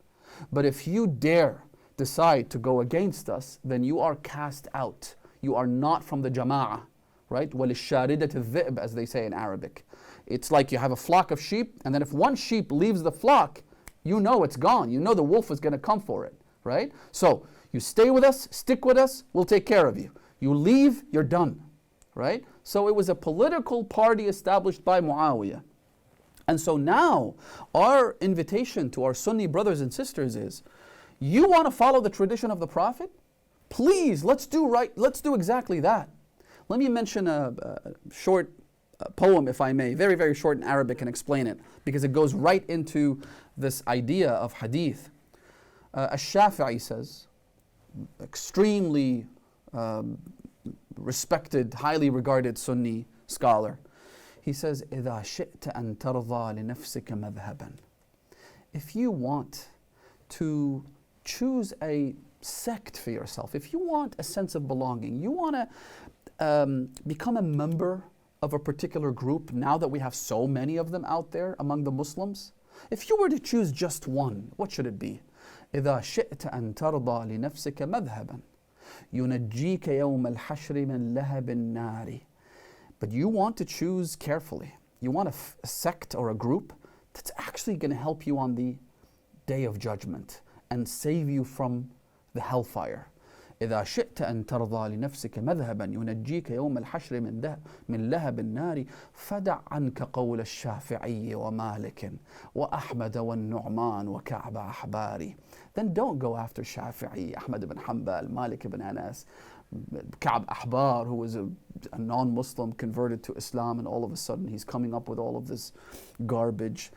But if you dare decide to go against us, then you are cast out. You are not from the Jama'ah, right? وَلِلشَّارِدَةِ الذِّئْبِ, as they say in Arabic. It's like you have a flock of sheep, and then if one sheep leaves the flock, you know it's gone. You know the wolf is going to come for it, right? So you stay with us, stick with us, we'll take care of you. You leave, you're done, right? So it was a political party established by Muawiyah. And so now, our invitation to our Sunni brothers and sisters is, you want to follow the tradition of the Prophet? Please, let's do exactly that. Let me mention a short poem, if I may, very, very short in Arabic, and explain it, because it goes right into this idea of hadith. Ash-Shafi'i says, extremely respected, highly regarded Sunni scholar, he says, إِذَا شِئْتَ أَن تَرْضَى لِنَفْسِكَ مَذْهَبًا. If you want to choose a sect for yourself, if you want a sense of belonging, you want to become a member of a particular group, now that we have so many of them out there among the Muslims, if you were to choose just one, what should it be? إِذَا شِئْتَ أَن تَرْضَى لِنَفْسِكَ مَذْهَبًا يُنَجِّيكَ يَوْمَ الْحَشْرِ مِنْ لَهَبِ النَّارِ. But you want to choose carefully. You want a sect or a group that's actually going to help you on the day of judgment and save you from the hellfire. إذا شئت أن ترضى لنفسك مذهبا ينجيك يوم الحشر من لهب النار فدع عنك قول الشافعي ومالك وأحمد والنعمان وكعب أحباري. Then don't go after Shafi'i, Ahmad ibn Hanbal, Malik ibn Anas, Ka'b Ahbar, who was a non-Muslim converted to Islam, and all of a sudden he's coming up with all of this garbage,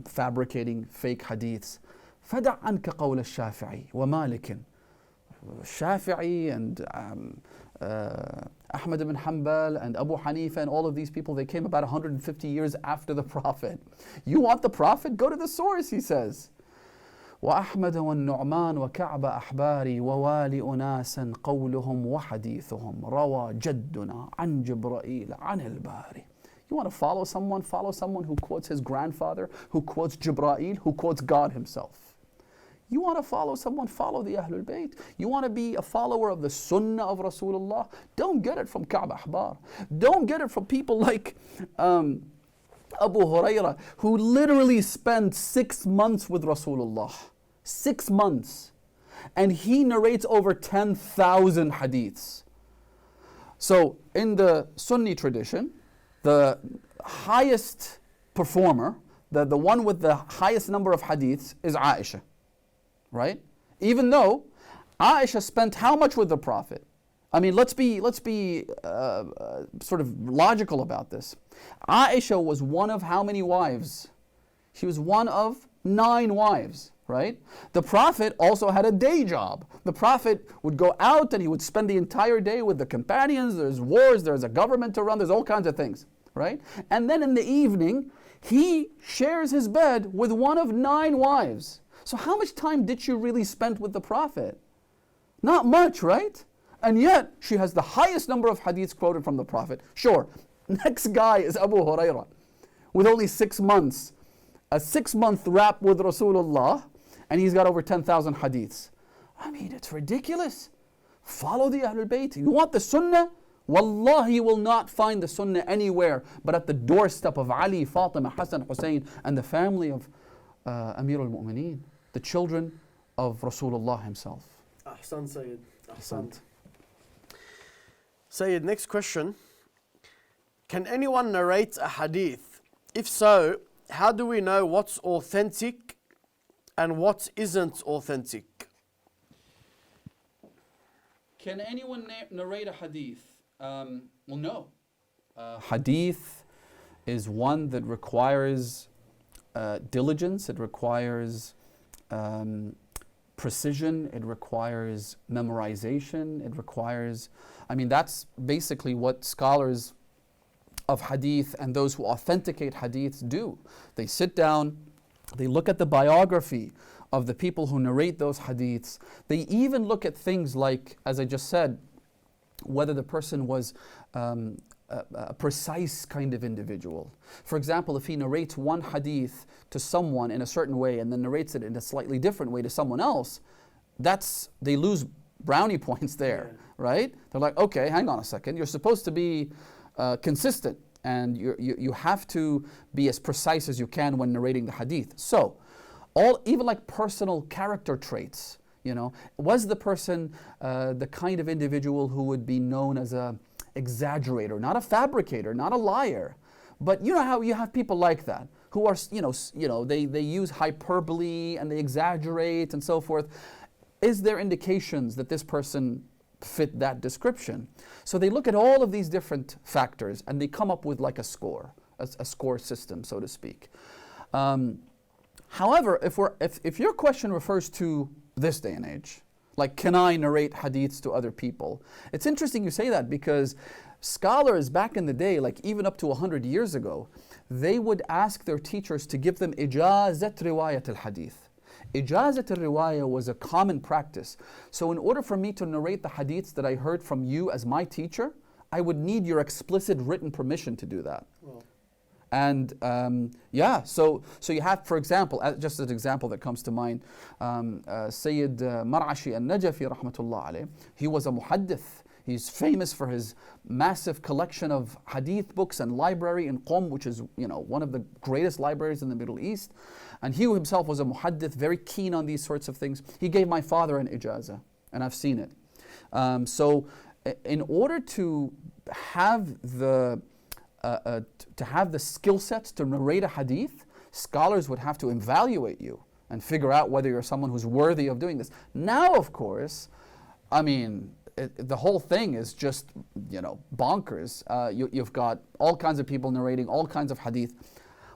fabricating fake hadiths. فدع عنك قول الشافعي ومالك. Shafi'i and Ahmad ibn Hanbal and Abu Hanifa and all of these people, they came about 150 years after the Prophet. You want the Prophet? Go to the source, he says. وأحمد والنعمان وكعب أحباري ووالي أناسا قولهم وحديثهم روى جدنا عن جبرائيل عن الباري. You want to follow someone who quotes his grandfather, who quotes Jibra'il, who quotes God himself. You want to follow someone, follow the Ahlul Bayt. You want to be a follower of the Sunnah of Rasulullah, don't get it from Ka'b Ahbar. Don't get it from people like Abu Hurairah, who literally spent 6 months with Rasulullah. 6 months. And he narrates over 10,000 hadiths. So in the Sunni tradition, the highest performer, the one with the highest number of hadiths is Aisha. Right? Even though Aisha spent how much with the Prophet? I mean, let's be sort of logical about this. Aisha was one of how many wives? She was one of 9 wives, right? The Prophet also had a day job. The Prophet would go out and he would spend the entire day with the companions. There's wars, there's a government to run, there's all kinds of things, right? And then in the evening, he shares his bed with one of 9 wives. So how much time did she really spend with the Prophet? Not much, right? And yet, she has the highest number of hadiths quoted from the Prophet. Sure, next guy is Abu Hurairah, with only 6 months. A 6-month rap with Rasulullah, and he's got over 10,000 hadiths. I mean, it's ridiculous. Follow the Ahlul Bayt. You want the Sunnah? Wallahi, you will not find the Sunnah anywhere but at the doorstep of Ali, Fatima, Hassan, Hussein, and the family of Amir al-Mu'mineen, the children of Rasulullah himself. Ahsan, Sayyid. Ahsan. Sayyid, next question. Can anyone narrate a hadith? If so, how do we know what's authentic and what isn't authentic? Can anyone narrate a hadith? Well, no. Hadith is one that requires diligence, it requires precision, it requires memorization, it requires, that's basically what scholars of hadith and those who authenticate hadiths do. They sit down, they look at the biography of the people who narrate those hadiths. They even look at things like, as I just said, whether the person was a precise kind of individual. For example, if he narrates one hadith to someone in a certain way and then narrates it in a slightly different way to someone else, they lose brownie points there, right? They're like, okay, hang on a second, you're supposed to be consistent, and you have to be as precise as you can when narrating the hadith. So, even like personal character traits, was the person the kind of individual who would be known as a exaggerator, not a fabricator, not a liar, but you know how you have people like that who are, they use hyperbole and they exaggerate and so forth. Is there indications that this person fit that description? So they look at all of these different factors and they come up with like a score system, so to speak. However, if your question refers to this day and age, like, can I narrate hadiths to other people? It's interesting you say that, because scholars back in the day, like even up to 100 years ago, they would ask their teachers to give them ijazat riwayat al-hadith. Ijazat al-riwayah was a common practice. So in order for me to narrate the hadiths that I heard from you as my teacher, I would need your explicit written permission to do that. Well. And so you have, for example, just an example that comes to mind, Sayyid Mar'ashi al-Najafi rahmatullah alayh, he was a muhaddith. He's famous for his massive collection of hadith books and library in Qom, which is one of the greatest libraries in the Middle East. And he himself was a muhaddith, very keen on these sorts of things. He gave my father an ijazah, and I've seen it. So in order to have the skill sets to narrate a hadith, scholars would have to evaluate you and figure out whether you're someone who's worthy of doing this. Now, of course, the whole thing is just, bonkers. You've got all kinds of people narrating all kinds of hadith,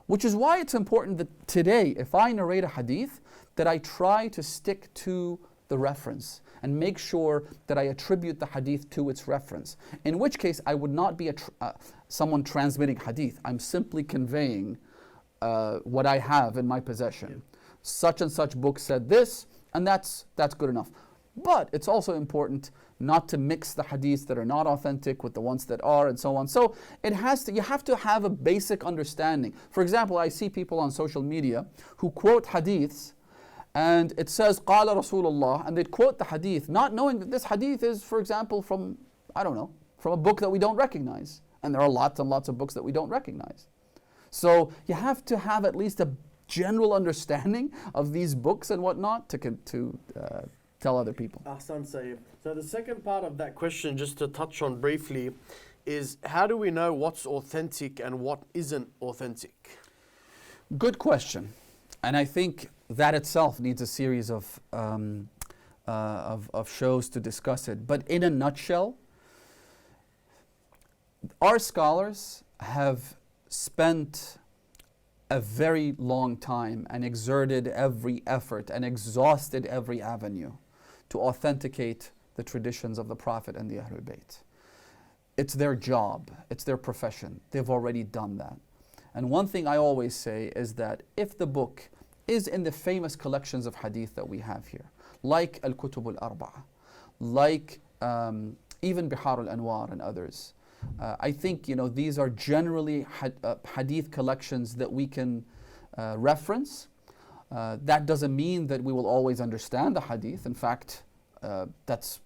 which is why it's important that today, if I narrate a hadith, that I try to stick to the reference and make sure that I attribute the hadith to its reference. In which case, I would not be someone transmitting hadith. I'm simply conveying what I have in my possession. Such and such book said this, and that's good enough. But it's also important not to mix the hadiths that are not authentic with the ones that are, and so on. So you have to have a basic understanding. For example, I see people on social media who quote hadiths, and it says قال Rasulullah, and they quote the hadith, not knowing that this hadith is, for example, from a book that we don't recognize. And there are lots and lots of books that we don't recognize. So you have to have at least a general understanding of these books and whatnot to tell other people. Ahsan Sayyid. So the second part of that question, just to touch on briefly, is how do we know what's authentic and what isn't authentic? Good question. And I think that itself needs a series of shows to discuss it. But in a nutshell, our scholars have spent a very long time and exerted every effort and exhausted every avenue to authenticate the traditions of the Prophet and the Ahlul Bayt. It's their job, it's their profession. They've already done that. And one thing I always say is that if the book is in the famous collections of hadith that we have here, like Al-Kutub Al-Arba'ah, like even Bihar Al-Anwar and others, I think these are generally hadith collections that we can reference. That doesn't mean that we will always understand the hadith. In fact, that's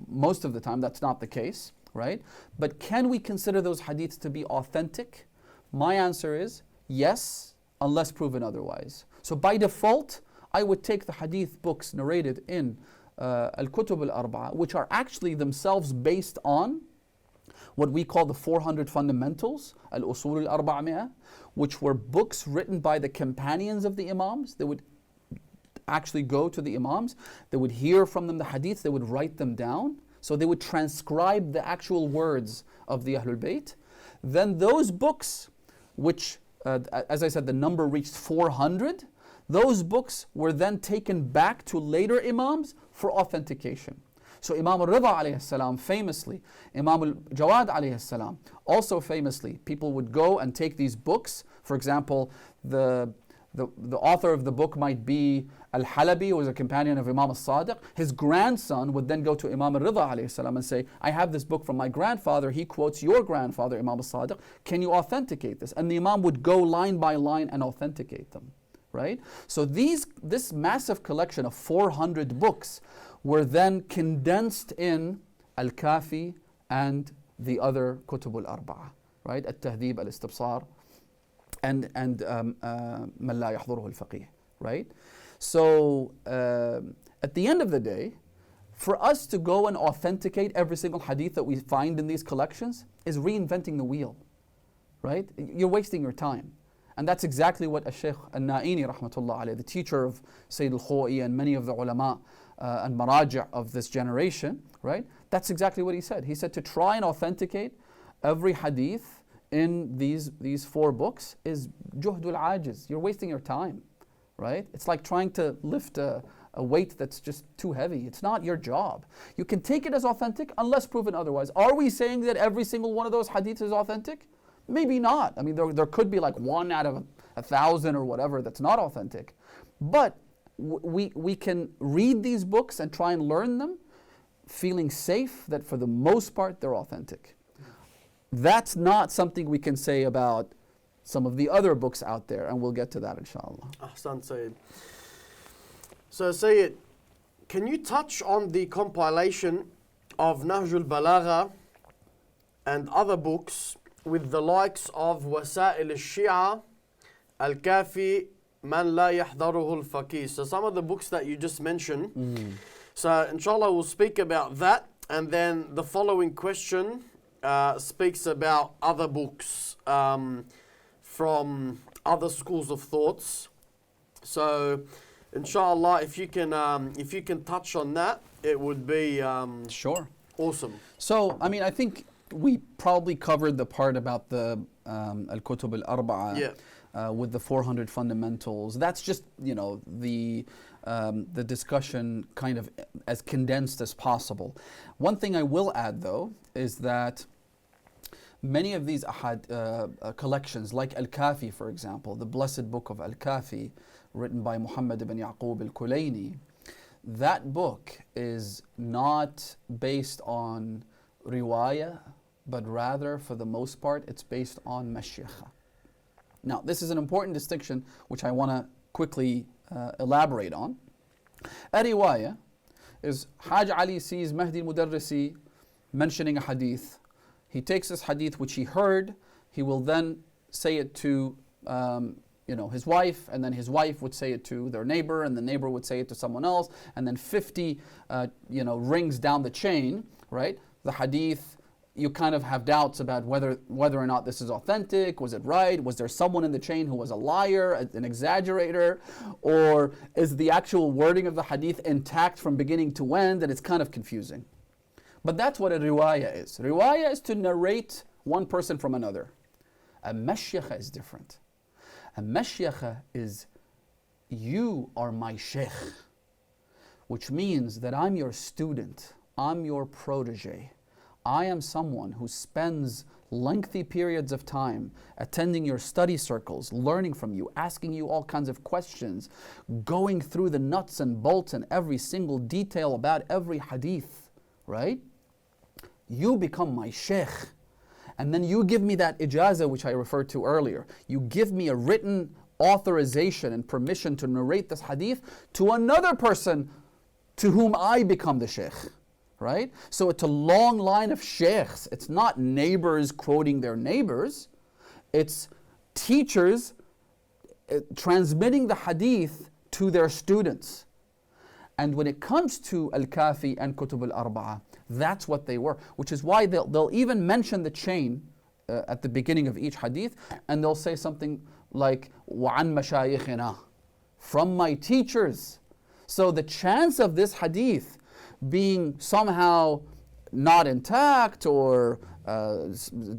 most of the time that's not the case, right? But can we consider those hadiths to be authentic? My answer is yes, unless proven otherwise. So by default, I would take the hadith books narrated in Al-Kutub Al-Arba'ah, which are actually themselves based on what we call the 400 fundamentals, Al-Usul Al-Arba'amiyah, which were books written by the companions of the Imams. They would actually go to the Imams, they would hear from them the hadiths, they would write them down. So they would transcribe the actual words of the Ahlul Bayt. Then those books, which, as I said, the number reached 400, those books were then taken back to later Imams for authentication. So Imam al-Rida alayhi salam famously, Imam al-Jawad alayhi salam also famously, people would go and take these books. For example, the author of the book might be Al-Halabi, who was a companion of Imam al-Sadiq, his grandson would then go to Imam al-Ridha alayhi salam and say, I have this book from my grandfather, he quotes your grandfather, Imam al-Sadiq, can you authenticate this? And the Imam would go line by line and authenticate them, right? So this massive collection of 400 books were then condensed in Al-Kafi and the other Kutub al-Arba'a, right? Al-Tahdhib, Al-Istibsar, and Man La Yahduruhu al-Faqih, right? So at the end of the day, for us to go and authenticate every single hadith that we find in these collections is reinventing the wheel, right? You're wasting your time. And that's exactly what Shaykh al-Na'ini rahmatullah alayhi, the teacher of Sayyid al-Khawi and many of the ulama and maraji' of this generation, right? That's exactly what he said. He said to try and authenticate every hadith in these 4 books is juhdul ajiz. You're wasting your time, right? It's like trying to lift a weight that's just too heavy. It's not your job. You can take it as authentic unless proven otherwise. Are we saying that every single one of those hadiths is authentic? Maybe not. I mean, there could be like 1 out of 1,000 or whatever that's not authentic. But we can read these books and try and learn them feeling safe that for the most part they're authentic. That's not something we can say about some of the other books out there, and we'll get to that inshallah. Ahsan Sayyid. So Sayyid, can you touch on the compilation of Nahjul Balagha and other books with the likes of Wasa'il al-Shi'a, Al-Kafi, Man La Yahdaruhu al-Faqih? So some of the books that you just mentioned. So inshallah we'll speak about that, and then the following question speaks about other books from other schools of thoughts. So inshallah if you can touch on that, it would be sure. Awesome. So I mean, I think we probably covered the part about the Al-Kutub al-Arba'a with the 400 fundamentals. That's just, the discussion kind of as condensed as possible. One thing I will add though is that many of these collections, like Al-Kafi for example, the blessed book of Al-Kafi written by Muhammad ibn Yaqub al-Kulayni, that book is not based on riwayah, but rather for the most part it's based on mashayikh. Now this is an important distinction which I want to quickly elaborate on. A riwayah is Haj Ali sees Mahdi al-Mudarrisi mentioning a hadith. He takes this hadith which he heard, he will then say it to his wife, and then his wife would say it to their neighbor, and the neighbor would say it to someone else, and then 50 rings down the chain, right? The hadith, you kind of have doubts about whether or not this is authentic. Was it right? Was there someone in the chain who was a liar, an exaggerator? Or is the actual wording of the hadith intact from beginning to end? And it's kind of confusing. But that's what a riwayah is. Riwayah is to narrate one person from another. A mashayikh is different. A mashayikh is, you are my shaykh, which means that I'm your student, I'm your protege. I am someone who spends lengthy periods of time attending your study circles, learning from you, asking you all kinds of questions, going through the nuts and bolts and every single detail about every hadith, right? You become my shaykh. And then you give me that ijazah which I referred to earlier. You give me a written authorization and permission to narrate this hadith to another person to whom I become the shaykh. Right? So it's a long line of sheikhs. It's not neighbors quoting their neighbors. It's teachers transmitting the hadith to their students. And when it comes to Al-Kafi and Kutub al-Arba'a, that's what they were. Which is why they'll even mention the chain at the beginning of each hadith, and they'll say something like, وَعَن مَشَايِخِنَا, from my teachers. So the chance of this hadith being somehow not intact, or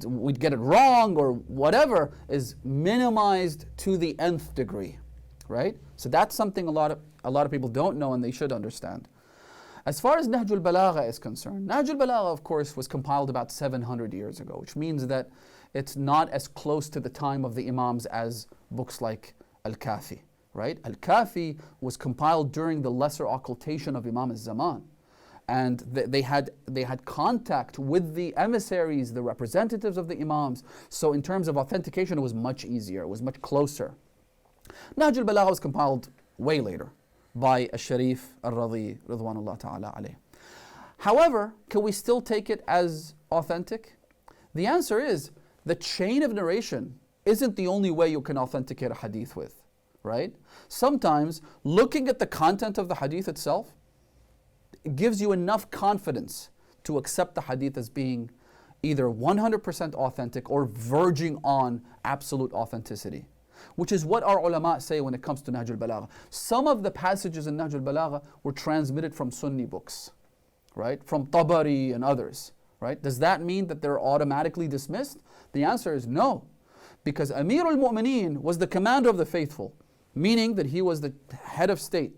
we'd get it wrong, or whatever, is minimized to the nth degree, right? So that's something a lot of people don't know, and they should understand. As far as Nahjul Balagha is concerned, Nahjul Balagha, of course, was compiled about 700 years ago, which means that it's not as close to the time of the Imams as books like Al-Kafi, right? Al-Kafi was compiled during the lesser occultation of Imam al-Zaman. And they had contact with the emissaries, the representatives of the Imams. So in terms of authentication, it was much easier, it was much closer. Nahj al-Balagha was compiled way later by Al-Sharif Al-Radhi, Ridwanullah Ta'ala alayh. However, can we still take it as authentic? The answer is, the chain of narration isn't the only way you can authenticate a hadith with, right? Sometimes, looking at the content of the hadith itself, it gives you enough confidence to accept the hadith as being either 100% authentic or verging on absolute authenticity, which is what our ulama say when it comes to Nahj al-Balagha. Some of the passages in Nahj al-Balagha were transmitted from Sunni books, right? From Tabari and others, right? Does that mean that they're automatically dismissed? The answer is no, because Amir al-Mu'mineen was the commander of the faithful, meaning that he was the head of state.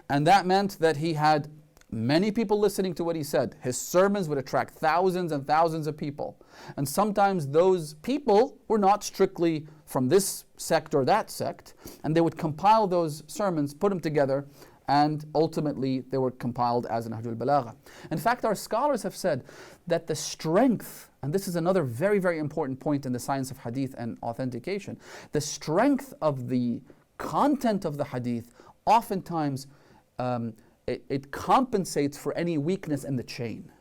And that meant that he had many people listening to what he said. His sermons would attract thousands and thousands of people. And sometimes those people were not strictly from this sect or that sect, and they would compile those sermons, put them together, and ultimately they were compiled as Nahj al-Balagha. In fact, our scholars have said that the strength, and this is another very, very important point in the science of hadith and authentication, the strength of the content of the hadith oftentimes it compensates for any weakness in the chain.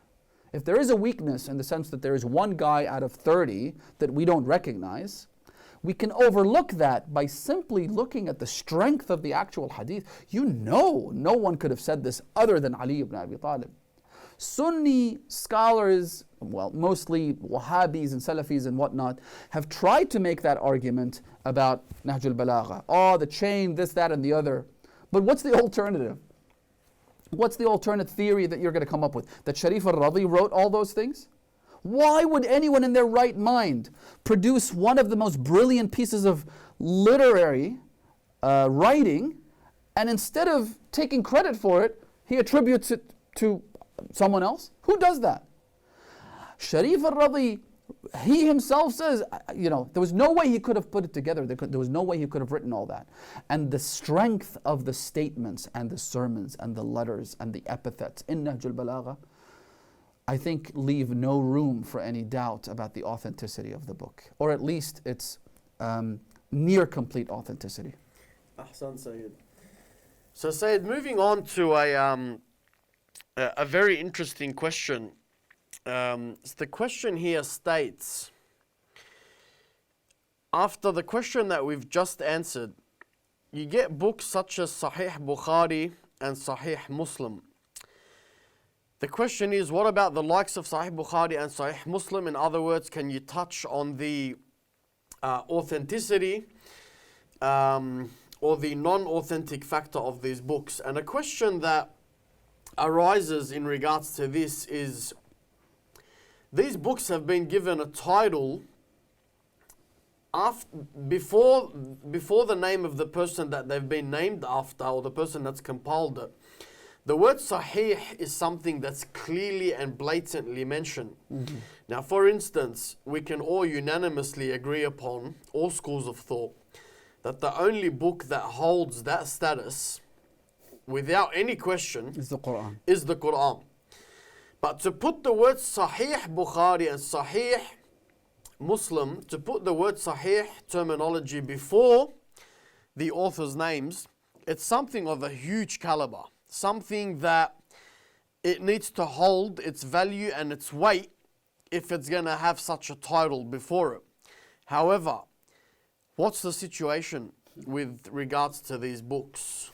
If there is a weakness in the sense that there is one guy out of 30 that we don't recognize, we can overlook that by simply looking at the strength of the actual hadith. No one could have said this other than Ali ibn Abi Talib. Sunni scholars, well, mostly Wahhabis and Salafis and whatnot, have tried to make that argument about Nahj al-Balagha. Oh, the chain, this, that, and the other. But what's the alternative? What's the alternate theory that you're going to come up with? That Sharif al-Radhi wrote all those things? Why would anyone in their right mind produce one of the most brilliant pieces of literary writing, and instead of taking credit for it, he attributes it to someone else? Who does that? Sharif al-Radhi, he himself says, there was no way he could have put it together. There was no way he could have written all that. And the strength of the statements and the sermons and the letters and the epithets in Nahj al-Balagha, I think, leave no room for any doubt about the authenticity of the book, or at least its near complete authenticity. Ahsan, Sayyid. So, Sayyid, moving on to a very interesting question. The question here states, after the question that we've just answered, you get books such as Sahih Bukhari and Sahih Muslim. The question is, what about the likes of Sahih Bukhari and Sahih Muslim? In other words, can you touch on the authenticity or the non-authentic factor of these books? And a question that arises in regards to this is, these books have been given a title before the name of the person that they've been named after, or the person that's compiled it. The word Sahih is something that's clearly and blatantly mentioned. Mm-hmm. Now, for instance, we can all unanimously agree upon, all schools of thought, that the only book that holds that status, without any question, is the Quran. But to put the word Sahih Bukhari and Sahih Muslim, to put the word Sahih terminology before the author's names, it's something of a huge caliber. Something that it needs to hold its value and its weight if it's going to have such a title before it. However, what's the situation with regards to these books?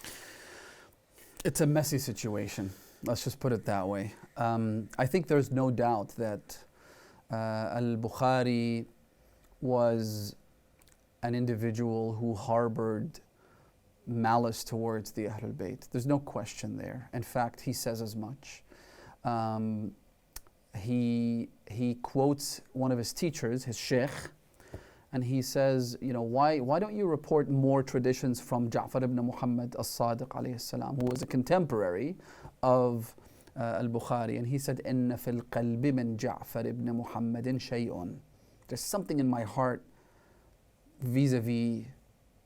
It's a messy situation. Let's just put it that way. I think there's no doubt that Al-Bukhari was an individual who harbored malice towards the Ahlul Bayt. There's no question there. In fact, he says as much. He quotes one of his teachers, his sheikh, and he says, why don't you report more traditions from Ja'far ibn Muhammad as-Sadiq alayhi salam, who was a contemporary of Al-Bukhari? And he said, "Inna fil qalbi min Ja'far ibn Muhammadin shay'un." There's something in my heart vis-a-vis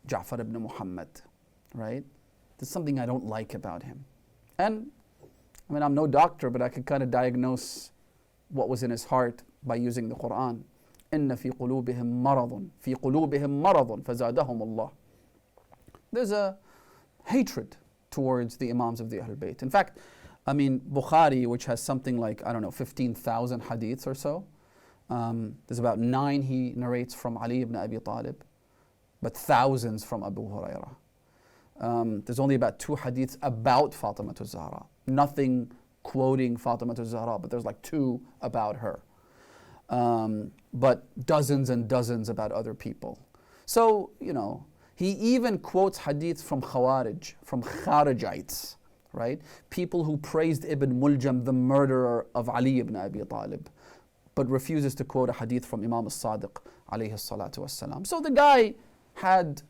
Ja'far ibn Muhammad, right? There's something I don't like about him. And I mean, I'm no doctor, but I could kind of diagnose what was in his heart by using the Quran. إِنَّ فِي قُلُوبِهِمْ مَرَضٌ فِي قُلُوبِهِمْ مَرَضٌ فَزَادَهُمُ اللَّهُ. There's a hatred towards the Imams of the Ahlul Bayt. In fact, I mean, Bukhari, which has something like, 15,000 hadiths or so, there's about 9 he narrates from Ali ibn Abi Talib, but thousands from Abu Hurairah. There's only about 2 hadiths about Fatima Zahra. Nothing quoting Fatima Zahra, but there's like 2 about her. But dozens and dozens about other people. So, he even quotes hadiths from Khawarij, from Kharijites, right? People who praised Ibn Muljam, the murderer of Ali ibn Abi Talib, but refuses to quote a hadith from Imam al-Sadiq, alayhi salatu wassalam. So the guy had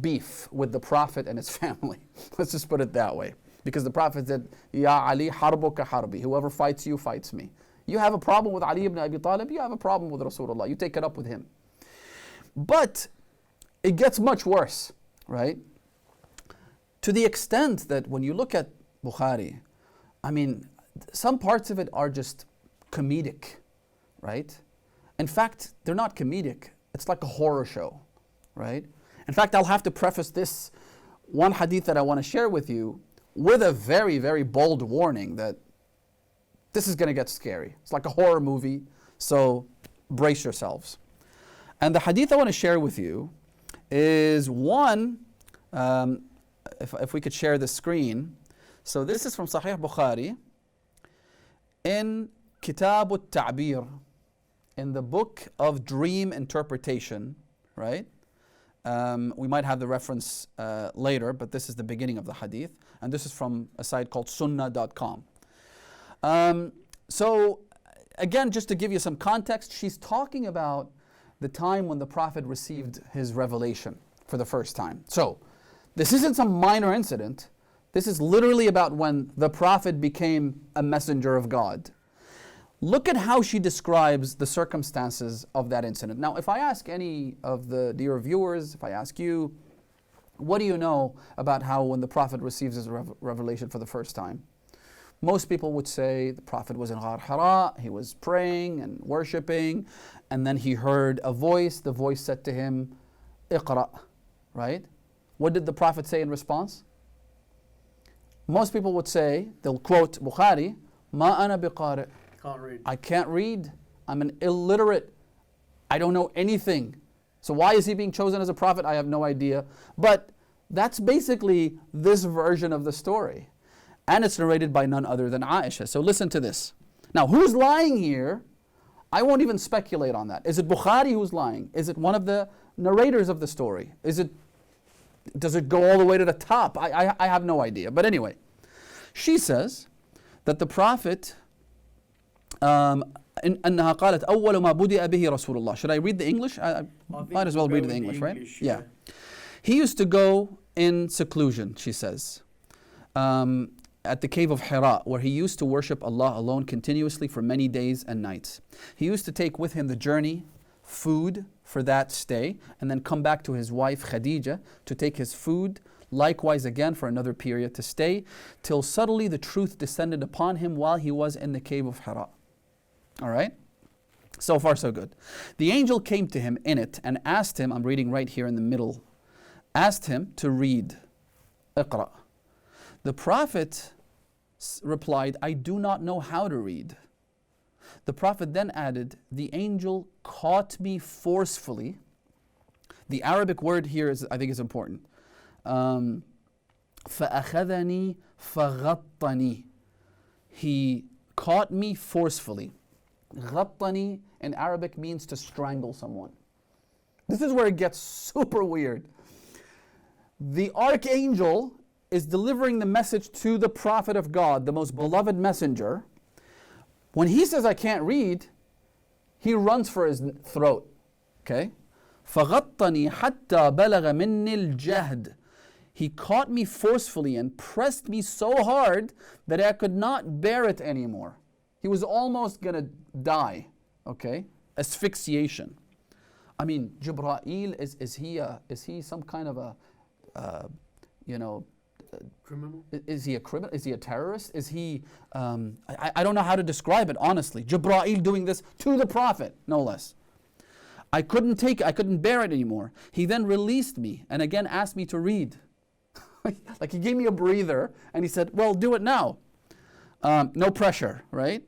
beef with the Prophet and his family. Let's just put it that way. Because the Prophet said, Ya Ali, harbuka harbi. Whoever fights you, fights me. You have a problem with Ali ibn Abi Talib, you have a problem with Rasulullah. You take it up with him. But it gets much worse, right? To the extent that when you look at Bukhari, I mean, some parts of it are just comedic, right? In fact, they're not comedic. It's like a horror show, right? In fact, I'll have to preface this one hadith that I want to share with you with a very, very bold warning that this is going to get scary. It's like a horror movie, so brace yourselves. And the hadith I want to share with you is one, if we could share the screen. So this is from Sahih Bukhari in Kitab al-Ta'bir, in the book of dream interpretation, right? We might have the reference later, but this is the beginning of the hadith. And this is from a site called sunnah.com. So again, just to give you some context, she's talking about the time when the Prophet received his revelation for the first time. So this isn't some minor incident. This is literally about when the Prophet became a messenger of God. Look at how she describes the circumstances of that incident. Now, if I ask any of the dear viewers, if I ask you, what do you know about how when the Prophet receives his revelation for the first time? Most people would say the Prophet was in Ghar Hira, he was praying and worshipping, and then he heard a voice. The voice said to him, Iqra, right? What did the Prophet say in response? Most people would say, they'll quote Bukhari, Ma ana biqari'. Can't read. I can't read. I'm an illiterate. I don't know anything. So why is he being chosen as a prophet? I have no idea. But that's basically this version of the story. And it's narrated by none other than Aisha. So listen to this. Now, who's lying here? I won't even speculate on that. Is it Bukhari who's lying? Is it one of the narrators of the story? Does it go all the way to the top? I have no idea. But anyway, she says that the Prophet أنها قالت أول ما بدأ به رسول الله. Should I read the English? I might as well read the English, right? Yeah. He used to go in seclusion, she says, at the cave of Hira, where he used to worship Allah alone continuously for many days and nights. He used to take with him the journey, food for that stay, and then come back to his wife Khadija to take his food, likewise again for another period to stay, till suddenly the truth descended upon him while he was in the cave of Hira. All right? So far so good. The angel came to him in it and asked him, I'm reading right here in the middle, asked him to read, Iqra. The Prophet replied, I do not know how to read. The Prophet then added, the angel caught me forcefully. The Arabic word here is, I think, is important. فَأَخَذَنِي فَغَطَّنِي. He caught me forcefully. غَطَّنِي in Arabic means to strangle someone. This is where it gets super weird. The archangel is delivering the message to the Prophet of God, the most beloved messenger. When he says, I can't read, he runs for his throat. Okay? فَغَطَّنِي حَتَّى بَلَغَ مِنِّي الْجَهْدِ. He caught me forcefully and pressed me so hard that I could not bear it anymore. He was almost going to die. Okay? Asphyxiation. I mean, Jibreel, is he some kind of a Criminal? Is he a criminal? Is he a terrorist? Is he, I don't know how to describe it, honestly. Jibreel doing this to the Prophet, no less. I couldn't bear it anymore. He then released me and again asked me to read. Like he gave me a breather and he said, well, do it now. No pressure, right?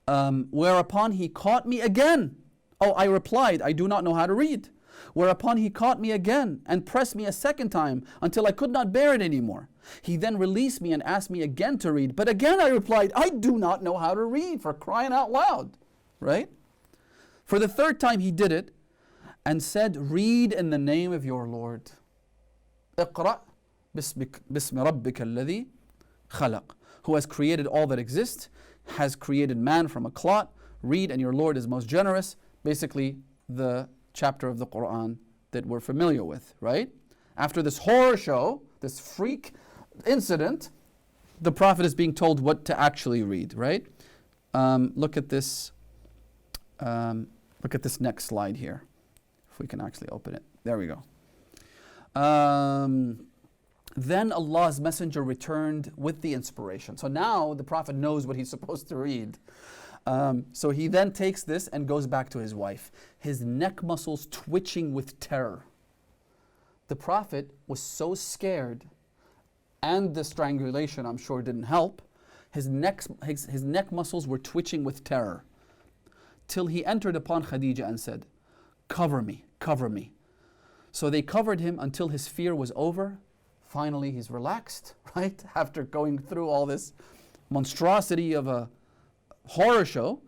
Whereupon he caught me again. Oh, I replied, I do not know how to read. Whereupon he caught me again and pressed me a second time until I could not bear it anymore. He then released me and asked me again to read. But again I replied, I do not know how to read, for crying out loud. Right? For the third time he did it and said, read in the name of your Lord. اقرأ باسم ربك الذي خلق. Who has created all that exists, has created man from a clot. Read and your Lord is most generous. Basically the chapter of the Quran that we're familiar with, right? After this horror show, this freak incident, the Prophet is being told what to actually read, right? Look at this next slide here. If we can actually open it. There we go. Then Allah's Messenger returned with the inspiration. So now the Prophet knows what he's supposed to read. So he then takes this and goes back to his wife. His neck muscles twitching with terror. The Prophet was so scared, and the strangulation I'm sure didn't help. His neck muscles were twitching with terror. Till he entered upon Khadija and said, cover me, cover me. So they covered him until his fear was over. Finally he's relaxed, right? After going through all this monstrosity of a horror show.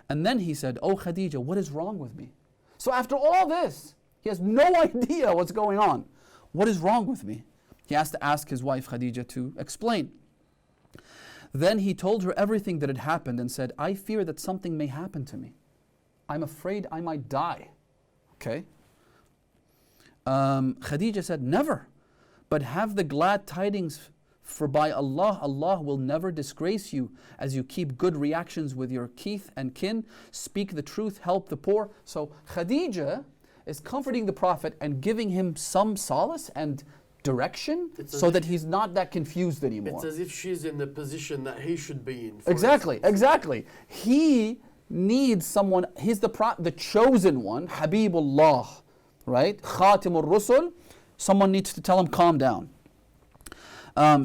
And then he said, oh Khadija, what is wrong with me? So after all this, he has no idea what's going on. What is wrong with me? He has to ask his wife Khadija to explain. Then he told her everything that had happened and said, I fear that something may happen to me. I'm afraid I might die. Okay. Khadija said, never. But have the glad tidings, for by Allah, Allah will never disgrace you as you keep good reactions with your kith and kin, speak the truth, help the poor. So Khadija is comforting the Prophet and giving him some solace and direction so that he's not that confused anymore. It's as if she's in the position that he should be in. Exactly. He needs someone, he's the chosen one, Habibullah, right? Khatimur Rusul. Someone needs to tell him, calm down.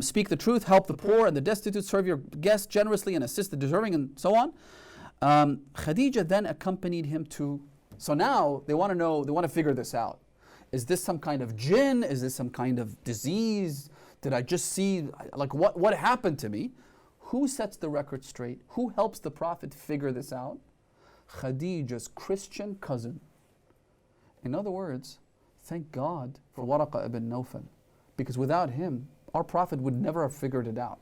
Speak the truth, help the poor and the destitute, serve your guests generously and assist the deserving, and so on. Khadija then accompanied him to, so now they want to figure this out. Is this some kind of jinn? Is this some kind of disease? Did I just see, like what happened to me? Who sets the record straight? Who helps the Prophet figure this out? Khadija's Christian cousin. In other words, thank God for Waraqa ibn Nawfal, because without him, our Prophet would never have figured it out.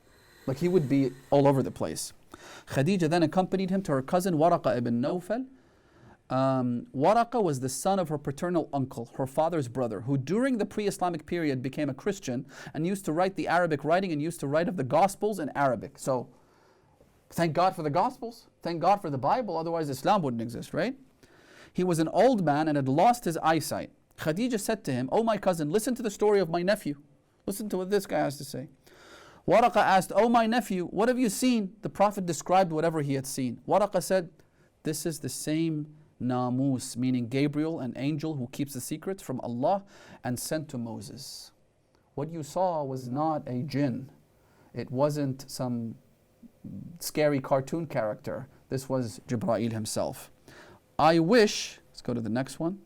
Like he would be all over the place. Khadija then accompanied him to her cousin Waraqa ibn Nawfal. Waraqa was the son of her paternal uncle, her father's brother, who during the pre-Islamic period became a Christian and used to write the Arabic writing and used to write of the Gospels in Arabic. So, thank God for the Gospels. Thank God for the Bible, otherwise Islam wouldn't exist, right? He was an old man and had lost his eyesight. Khadija said to him, oh my cousin, listen to the story of my nephew. Listen to what this guy has to say. Waraqa asked, oh my nephew, what have you seen? The Prophet described whatever he had seen. Waraqa said, this is the same Namus, meaning Gabriel, an angel who keeps the secrets from Allah and sent to Moses. What you saw was not a jinn. It wasn't some scary cartoon character. This was Jibreel himself. I wish, let's go to the next one.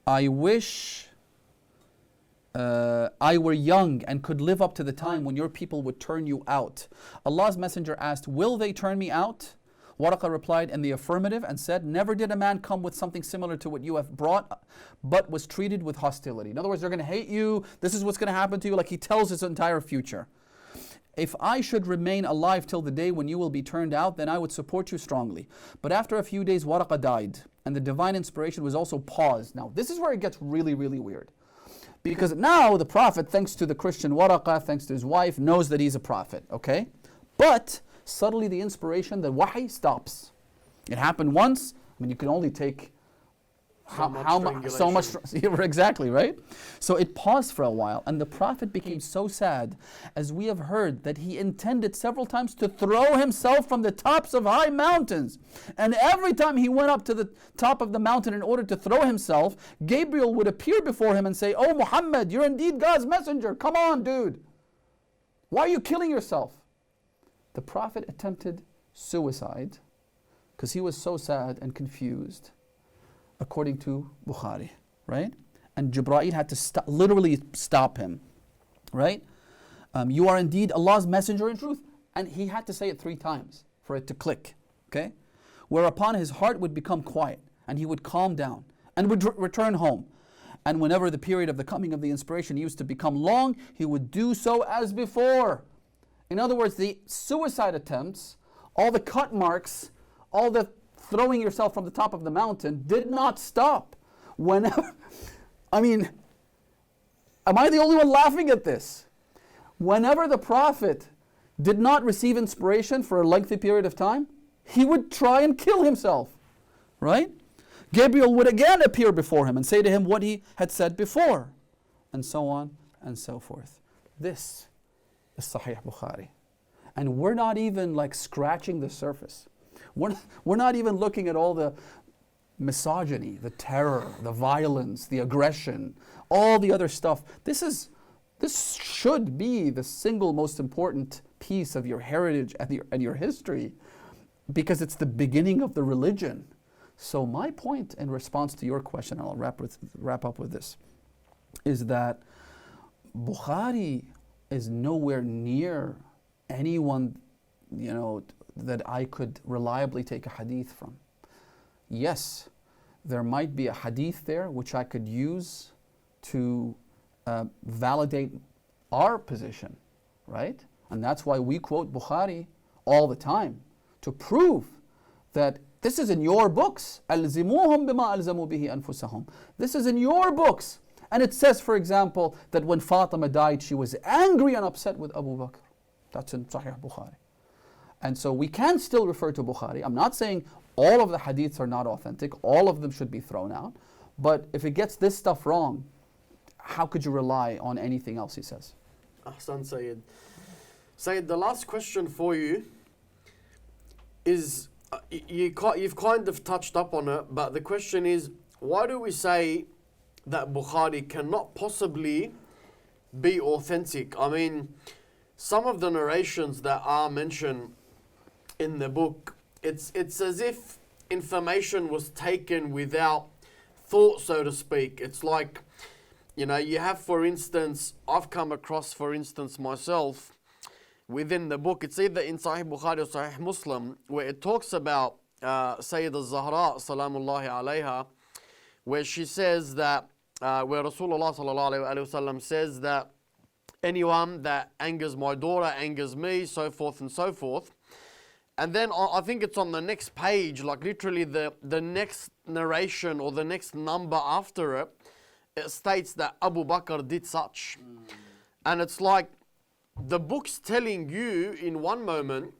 I wish I were young and could live up to the time when your people would turn you out. Allah's Messenger asked, will they turn me out? Waraqa replied in the affirmative and said, never did a man come with something similar to what you have brought, but was treated with hostility. In other words, they're going to hate you. This is what's going to happen to you. Like he tells his entire future. If I should remain alive till the day when you will be turned out, then I would support you strongly. But after a few days, Waraqa died, and the divine inspiration was also paused. Now, this is where it gets really, really weird. Because now the Prophet, thanks to the Christian Waraqa, thanks to his wife, knows that he's a prophet, okay? But suddenly the inspiration, the wahi stops. It happened once. I mean, you can only take So much exactly, right? So it paused for a while, and the Prophet became so sad, as we have heard, that he intended several times to throw himself from the tops of high mountains. And every time he went up to the top of the mountain in order to throw himself, Gabriel would appear before him and say, "Oh Muhammad, you're indeed God's messenger. Come on, dude. Why are you killing yourself?" The Prophet attempted suicide because he was so sad and confused, according to Bukhari, right? And Jibreel had to literally stop him, right? You are indeed Allah's messenger in truth. And he had to say it 3 times for it to click, okay? Whereupon his heart would become quiet and he would calm down and would return home. And whenever the period of the coming of the inspiration used to become long, he would do so as before. In other words, the suicide attempts, all the cut marks, all the throwing yourself from the top of the mountain did not stop. Whenever, I mean, am I the only one laughing at this? Whenever the Prophet did not receive inspiration for a lengthy period of time, he would try and kill himself, right? Gabriel would again appear before him and say to him what he had said before, and so on and so forth. This is Sahih Bukhari. And we're not even like scratching the surface. We're not even looking at all the misogyny, the terror, the violence, the aggression, all the other stuff. This should be the single most important piece of your heritage and your history, because it's the beginning of the religion. So my point in response to your question, and I'll wrap up with this, is that Bukhari is nowhere near anyone, that I could reliably take a hadith from. Yes, there might be a hadith there which I could use to validate our position, right? And that's why we quote Bukhari all the time, to prove that this is in your books. أَلْزِمُوهُمْ بِمَا أَلْزَمُوا بِهِ أَنفُسَهُمْ. This is in your books. And it says, for example, that when Fatima died, she was angry and upset with Abu Bakr. That's in Sahih Bukhari. And so we can still refer to Bukhari. I'm not saying all of the hadiths are not authentic. All of them should be thrown out. But if it gets this stuff wrong, how could you rely on anything else he says? Ahsan Sayyid. Sayyid, the last question for you is, you've kind of touched up on it, but the question is, why do we say that Bukhari cannot possibly be authentic? I mean, some of the narrations that are mentioned in the book, it's as if information was taken without thought, so to speak. It's like, you have, for instance, I've come across, for instance, myself, within the book, it's either in Sahih Bukhari or Sahih Muslim, where it talks about Sayyid al-Zahra, salamullahi alayha, where she says that, where Rasulullah sallallahu alayhi wa sallam says that anyone that angers my daughter angers me, so forth and so forth. And then I think it's on the next page, like literally the next narration or the next number after it, it states that Abu Bakr did such. And it's like the book's telling you in one moment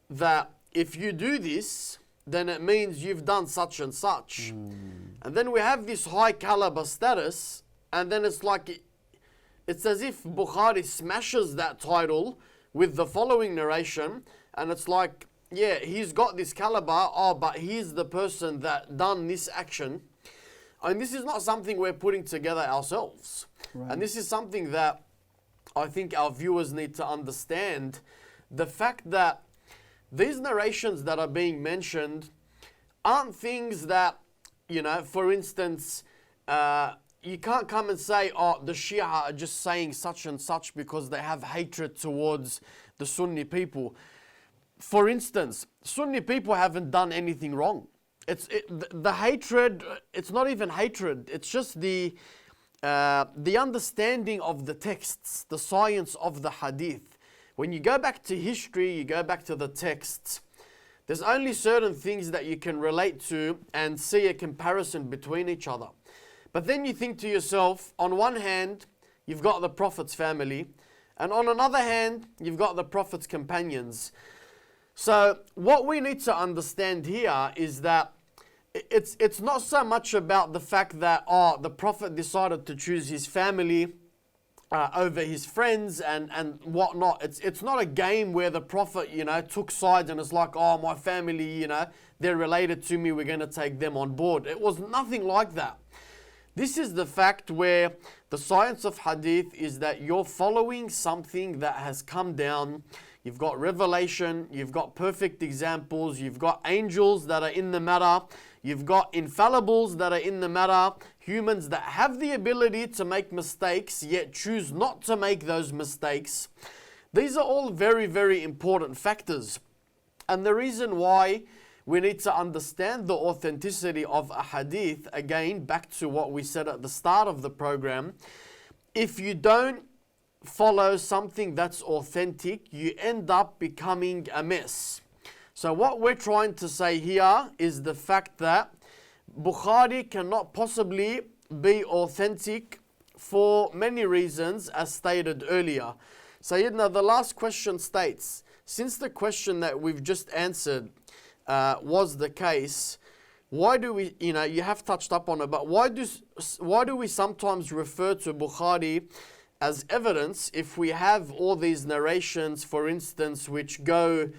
that if you do this, then it means you've done such and such. And then we have this high caliber status, and then it's like, it's as if Bukhari smashes that title with the following narration, and it's like, yeah, he's got this caliber, but he's the person that done this action. And this is not something we're putting together ourselves. Right. And this is something that I think our viewers need to understand. The fact that these narrations that are being mentioned aren't things that, for instance, you can't come and say, the Shia are just saying such and such because they have hatred towards the Sunni people. For instance, Sunni people haven't done anything wrong. The hatred, it's not even hatred, it's just the understanding of the texts, the science of the hadith. When you go back to history, you go back to the texts, there's only certain things that you can relate to and see a comparison between each other. But then you think to yourself, on one hand, you've got the Prophet's family, and on another hand, you've got the Prophet's companions. So what we need to understand here is that it's not so much about the fact that the Prophet decided to choose his family over his friends and whatnot. It's not a game where the Prophet, took sides and it's like, oh, my family, they're related to me, we're going to take them on board. It was nothing like that. This is the fact where the science of hadith is that you're following something that has come down. You've got revelation, you've got perfect examples, you've got angels that are in the matter, you've got infallibles that are in the matter, humans that have the ability to make mistakes yet choose not to make those mistakes. These are all very, very important factors. And the reason why we need to understand the authenticity of a hadith, again, back to what we said at the start of the program, if you don't follow something that's authentic, you end up becoming a mess. So what we're trying to say here is the fact that Bukhari cannot possibly be authentic for many reasons, as stated earlier. Sayyidina, the last question states, since the question that we've just answered was the case, why do we, you have touched up on it, but why do we sometimes refer to Bukhari as evidence if we have all these narrations, for instance, which go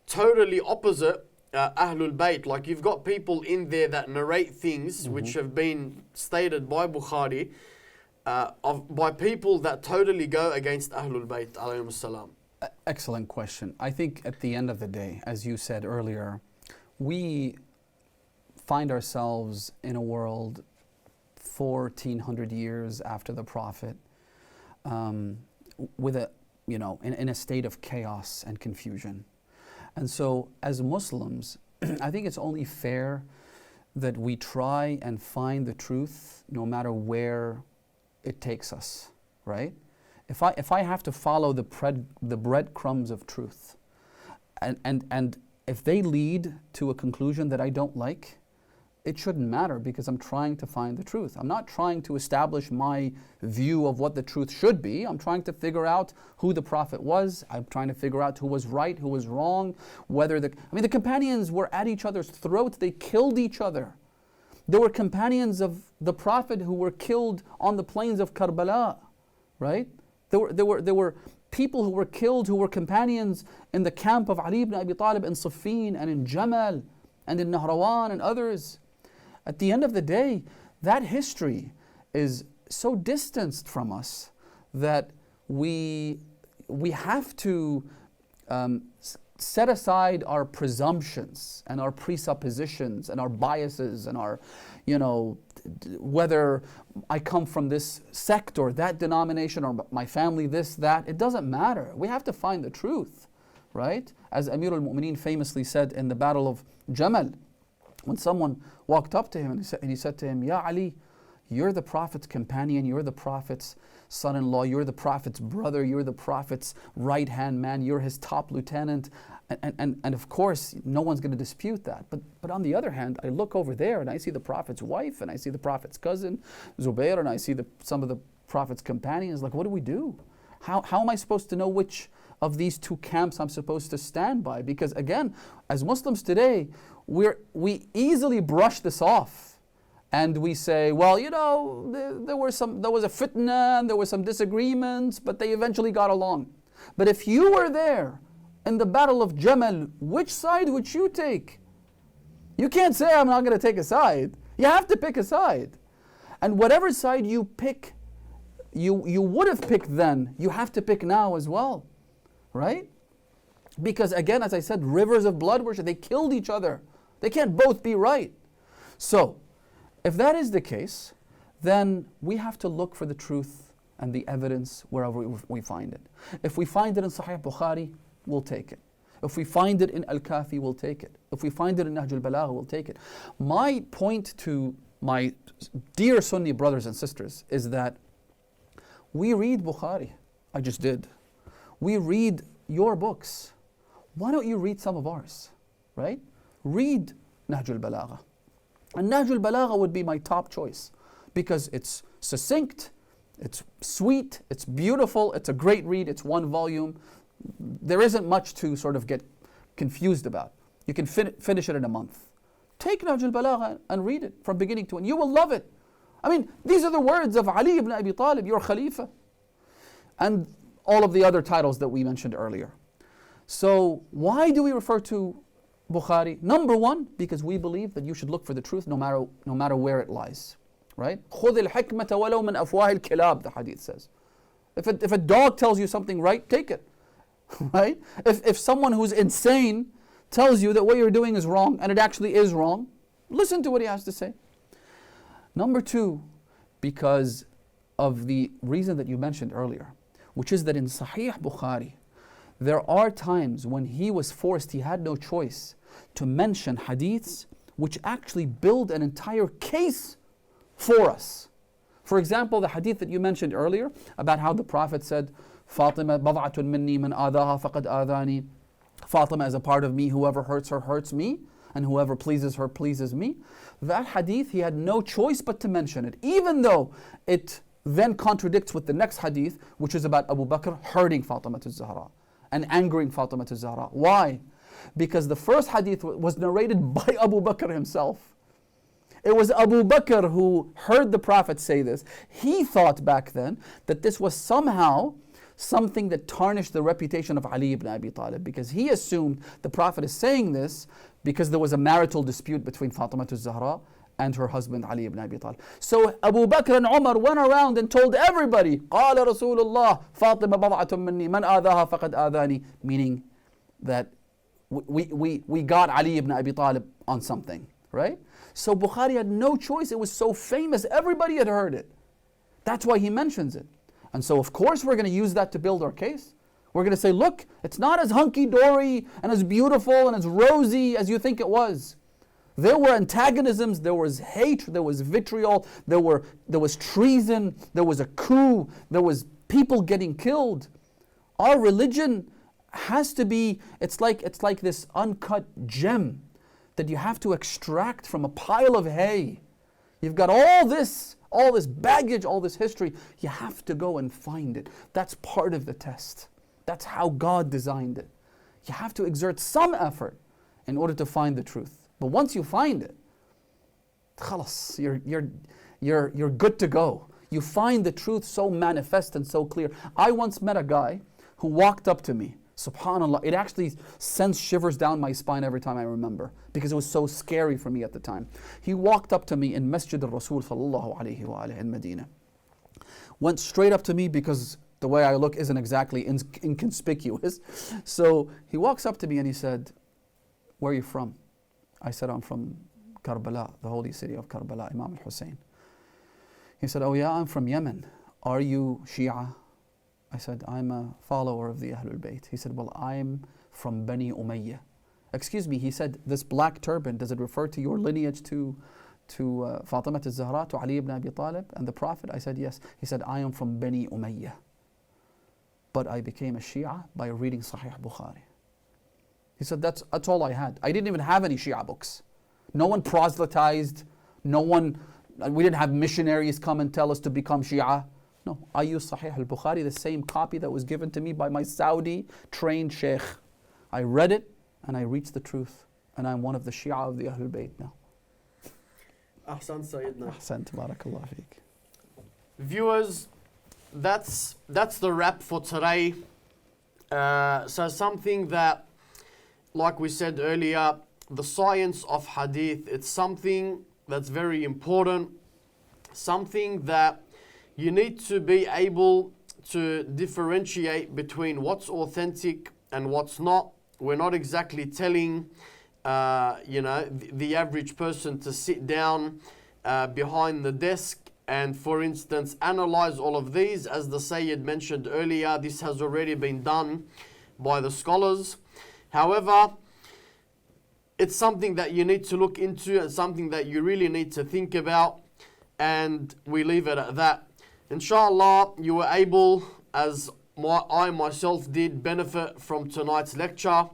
totally opposite Ahlul Bayt? Like you've got people in there that narrate things which have been stated by Bukhari by people that totally go against Ahlul Bayt alayhim salam. Excellent question. I think at the end of the day, as you said earlier, we find ourselves in a world 1400 years after the Prophet, with a, in a state of chaos and confusion. And so as Muslims, I think it's only fair that we try and find the truth no matter where it takes us, right? If I have to follow the breadcrumbs of truth, and if they lead to a conclusion that I don't like, it shouldn't matter because I'm trying to find the truth. I'm not trying to establish my view of what the truth should be. I'm trying to figure out who the Prophet was. I'm trying to figure out who was right, who was wrong, the companions were at each other's throats. They killed each other. There were companions of the Prophet who were killed on the plains of Karbala, right? There were people who were killed who were companions in the camp of Ali ibn Abi Talib in Siffin and in Jamal and in Nahrawan and others. At the end of the day, that history is so distanced from us that we have to set aside our presumptions and our presuppositions and our biases and our, whether I come from this sect or that denomination or my family this, that, it doesn't matter. We have to find the truth, right? As Amir al-Mu'mineen famously said in the Battle of Jamal, when someone walked up to him and he said to him, Ya Ali, you're the Prophet's companion, you're the Prophet's son-in-law, you're the Prophet's brother, you're the Prophet's right-hand man, you're his top lieutenant. And of course, no one's going to dispute that. But on the other hand, I look over there and I see the Prophet's wife and I see the Prophet's cousin, Zubair, and I see some of the Prophet's companions. Like, what do we do? How am I supposed to know which of these two camps I'm supposed to stand by? Because again, as Muslims today, we easily brush this off. And we say, well, there was a fitna and there were some disagreements, but they eventually got along. But if you were there in the Battle of Jamal, which side would you take? You can't say, I'm not going to take a side. You have to pick a side. And whatever side you pick, you would have picked then, you have to pick now as well, right? Because again, as I said, rivers of blood were shed. They killed each other. They can't both be right. So, if that is the case, then we have to look for the truth and the evidence wherever we find it. If we find it in Sahih Bukhari, we'll take it. If we find it in Al-Kafi, we'll take it. If we find it in Nahj al-Balagha, we'll take it. My point to my dear Sunni brothers and sisters is that we read Bukhari. I just did. We read your books. Why don't you read some of ours, right? Read Nahj al-Balagha. And Nahj al-Balagha would be my top choice because it's succinct, it's sweet, it's beautiful, it's a great read, it's one volume. There isn't much to sort of get confused about. You can finish it in a month. Take Nahj al-Balagha and read it from beginning to end. You will love it. I mean, these are the words of Ali ibn Abi Talib, your Khalifa. And all of the other titles that we mentioned earlier. So why do we refer to Bukhari? Number one, because we believe that you should look for the truth no matter where it lies. Right? خُذِ الْحِكْمَةَ وَلَوْ مِنْ أَفْوَاهِ الْكِلَابِ, the hadith says. If a dog tells you something right, take it. Right? If someone who's insane tells you that what you're doing is wrong, and it actually is wrong, listen to what he has to say. Number two, because of the reason that you mentioned earlier, which is that in Sahih Bukhari, there are times when he was forced, he had no choice, to mention hadiths which actually build an entire case for us. For example, the hadith that you mentioned earlier about how the Prophet said, Fatima bad'atun minni man adaha faqad adani. Fatima is a part of me, whoever hurts her hurts me, and whoever pleases her pleases me. That hadith, he had no choice but to mention it, even though it then contradicts with the next hadith, which is about Abu Bakr hurting Fatima az-Zahra and angering Fatima az-Zahra. Why? Because the first hadith was narrated by Abu Bakr himself. It was Abu Bakr who heard the Prophet say this. He thought back then that this was somehow something that tarnished the reputation of Ali ibn Abi Talib, because he assumed the Prophet is saying this because there was a marital dispute between Fatima az-Zahra and her husband Ali ibn Abi Talib. So Abu Bakr and Umar went around and told everybody, قال رسول الله فاطمة بضعة مني من آذاها فقد آذاني, meaning that we got Ali ibn Abi Talib on something, right? So Bukhari had no choice. It was so famous, everybody had heard it. That's why he mentions it. And so of course we're going to use that to build our case. We're going to say, look, it's not as hunky-dory and as beautiful and as rosy as you think it was. There were antagonisms, there was hate, there was vitriol, there was treason, there was a coup, there was people getting killed. Our religion has to be, it's like this uncut gem that you have to extract from a pile of hay. You've got all this baggage, all this history. You have to go and find it. That's part of the test. That's how God designed it. You have to exert some effort in order to find the truth. But once you find it, khalas, you're good to go. You find the truth so manifest and so clear. I once met a guy who walked up to me. Subhanallah, it actually sends shivers down my spine every time I remember, because it was so scary for me at the time. He walked up to me in Masjid al-Rasul sallallahu alayhi wa alayhi in Medina. Went straight up to me because the way I look isn't exactly inconspicuous. So he walks up to me and he said, where are you from? I said, I'm from Karbala, the holy city of Karbala, Imam al-Hussein. He said, oh yeah, I'm from Yemen. Are you Shia? I said, I'm a follower of the Ahlul Bayt. He said, well, I'm from Bani Umayyah. Excuse me, he said, this black turban, does it refer to your lineage to Fatima az-Zahra, to Ali ibn Abi Talib and the Prophet? I said, yes. He said, I am from Bani Umayyah. But I became a Shia by reading Sahih Bukhari. He said, that's all I had. I didn't even have any Shia books. No one proselytized. We didn't have missionaries come and tell us to become Shia. No, I used Sahih al-Bukhari, the same copy that was given to me by my Saudi-trained sheikh. I read it and I reached the truth. And I'm one of the Shia of the Ahlul Bayt now. Ahsan Sayyidina. Ahsan, tabarakallah feek. Viewers, that's the wrap for today. So something that, like we said earlier, the science of hadith, it's something that's very important, something that you need to be able to differentiate between what's authentic and what's not. We're not exactly telling the average person to sit down behind the desk and, for instance, analyze all of these. As the Sayyid mentioned earlier, this has already been done by the scholars. However, it's something that you need to look into and something that you really need to think about, and we leave it at that. Inshallah, you were able, as I myself did, benefit from tonight's lecture.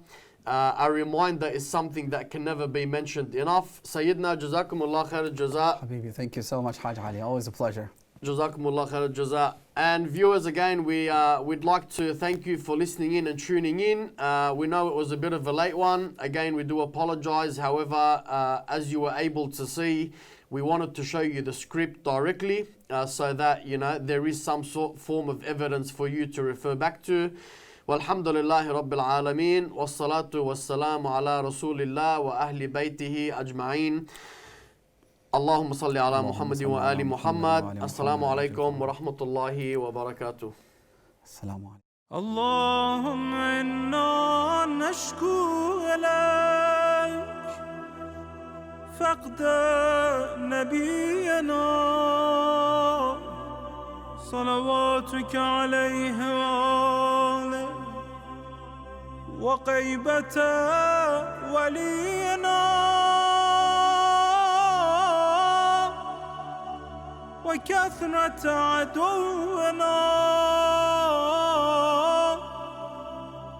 A reminder is something that can never be mentioned enough. Sayyidina, Jazakumullah khair al-jaza. Habibi, thank you so much, Hajj Ali. Always a pleasure. Jazakumullah khair al-jaza. And viewers, again, we'd like to thank you for listening in and tuning in. We know it was a bit of a late one. Again, we do apologize. However, as you were able to see, we wanted to show you the script directly so that, you know, there is some form of evidence for you to refer back to. Walhamdulillahi Rabbil Alameen. Wassalatu wassalamu ala Rasulillah wa ahli baytihi ajma'een. اللهم صل على محمد وآل محمد. السلام عليكم ورحمة الله وبركاته. السلام عليكم. اللهم إنا نشكو إليك فقد نبينا صلواتك عليه وآله وغيبة ولينا وكثرة عدونا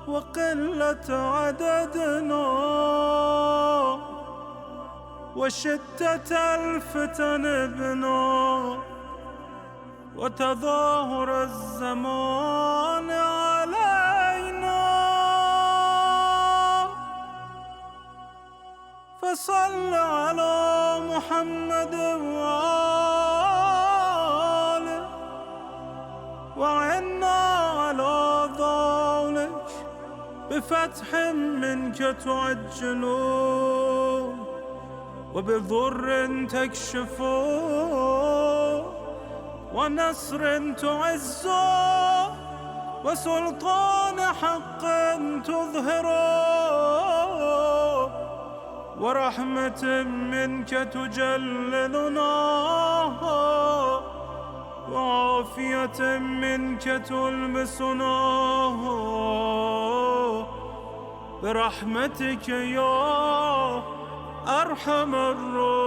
وقلة عددنا وشدة الفتن بنا وتظاهر الزمان علينا فصل على محمد وآله وعنا على ذلك بفتح منك تعجل وبضر تكشف ونصر تعز وسلطان حق تظهر ورحمة منك تجللنا وعافية منك تلبسنا برحمتك يا أرحم الراحمين.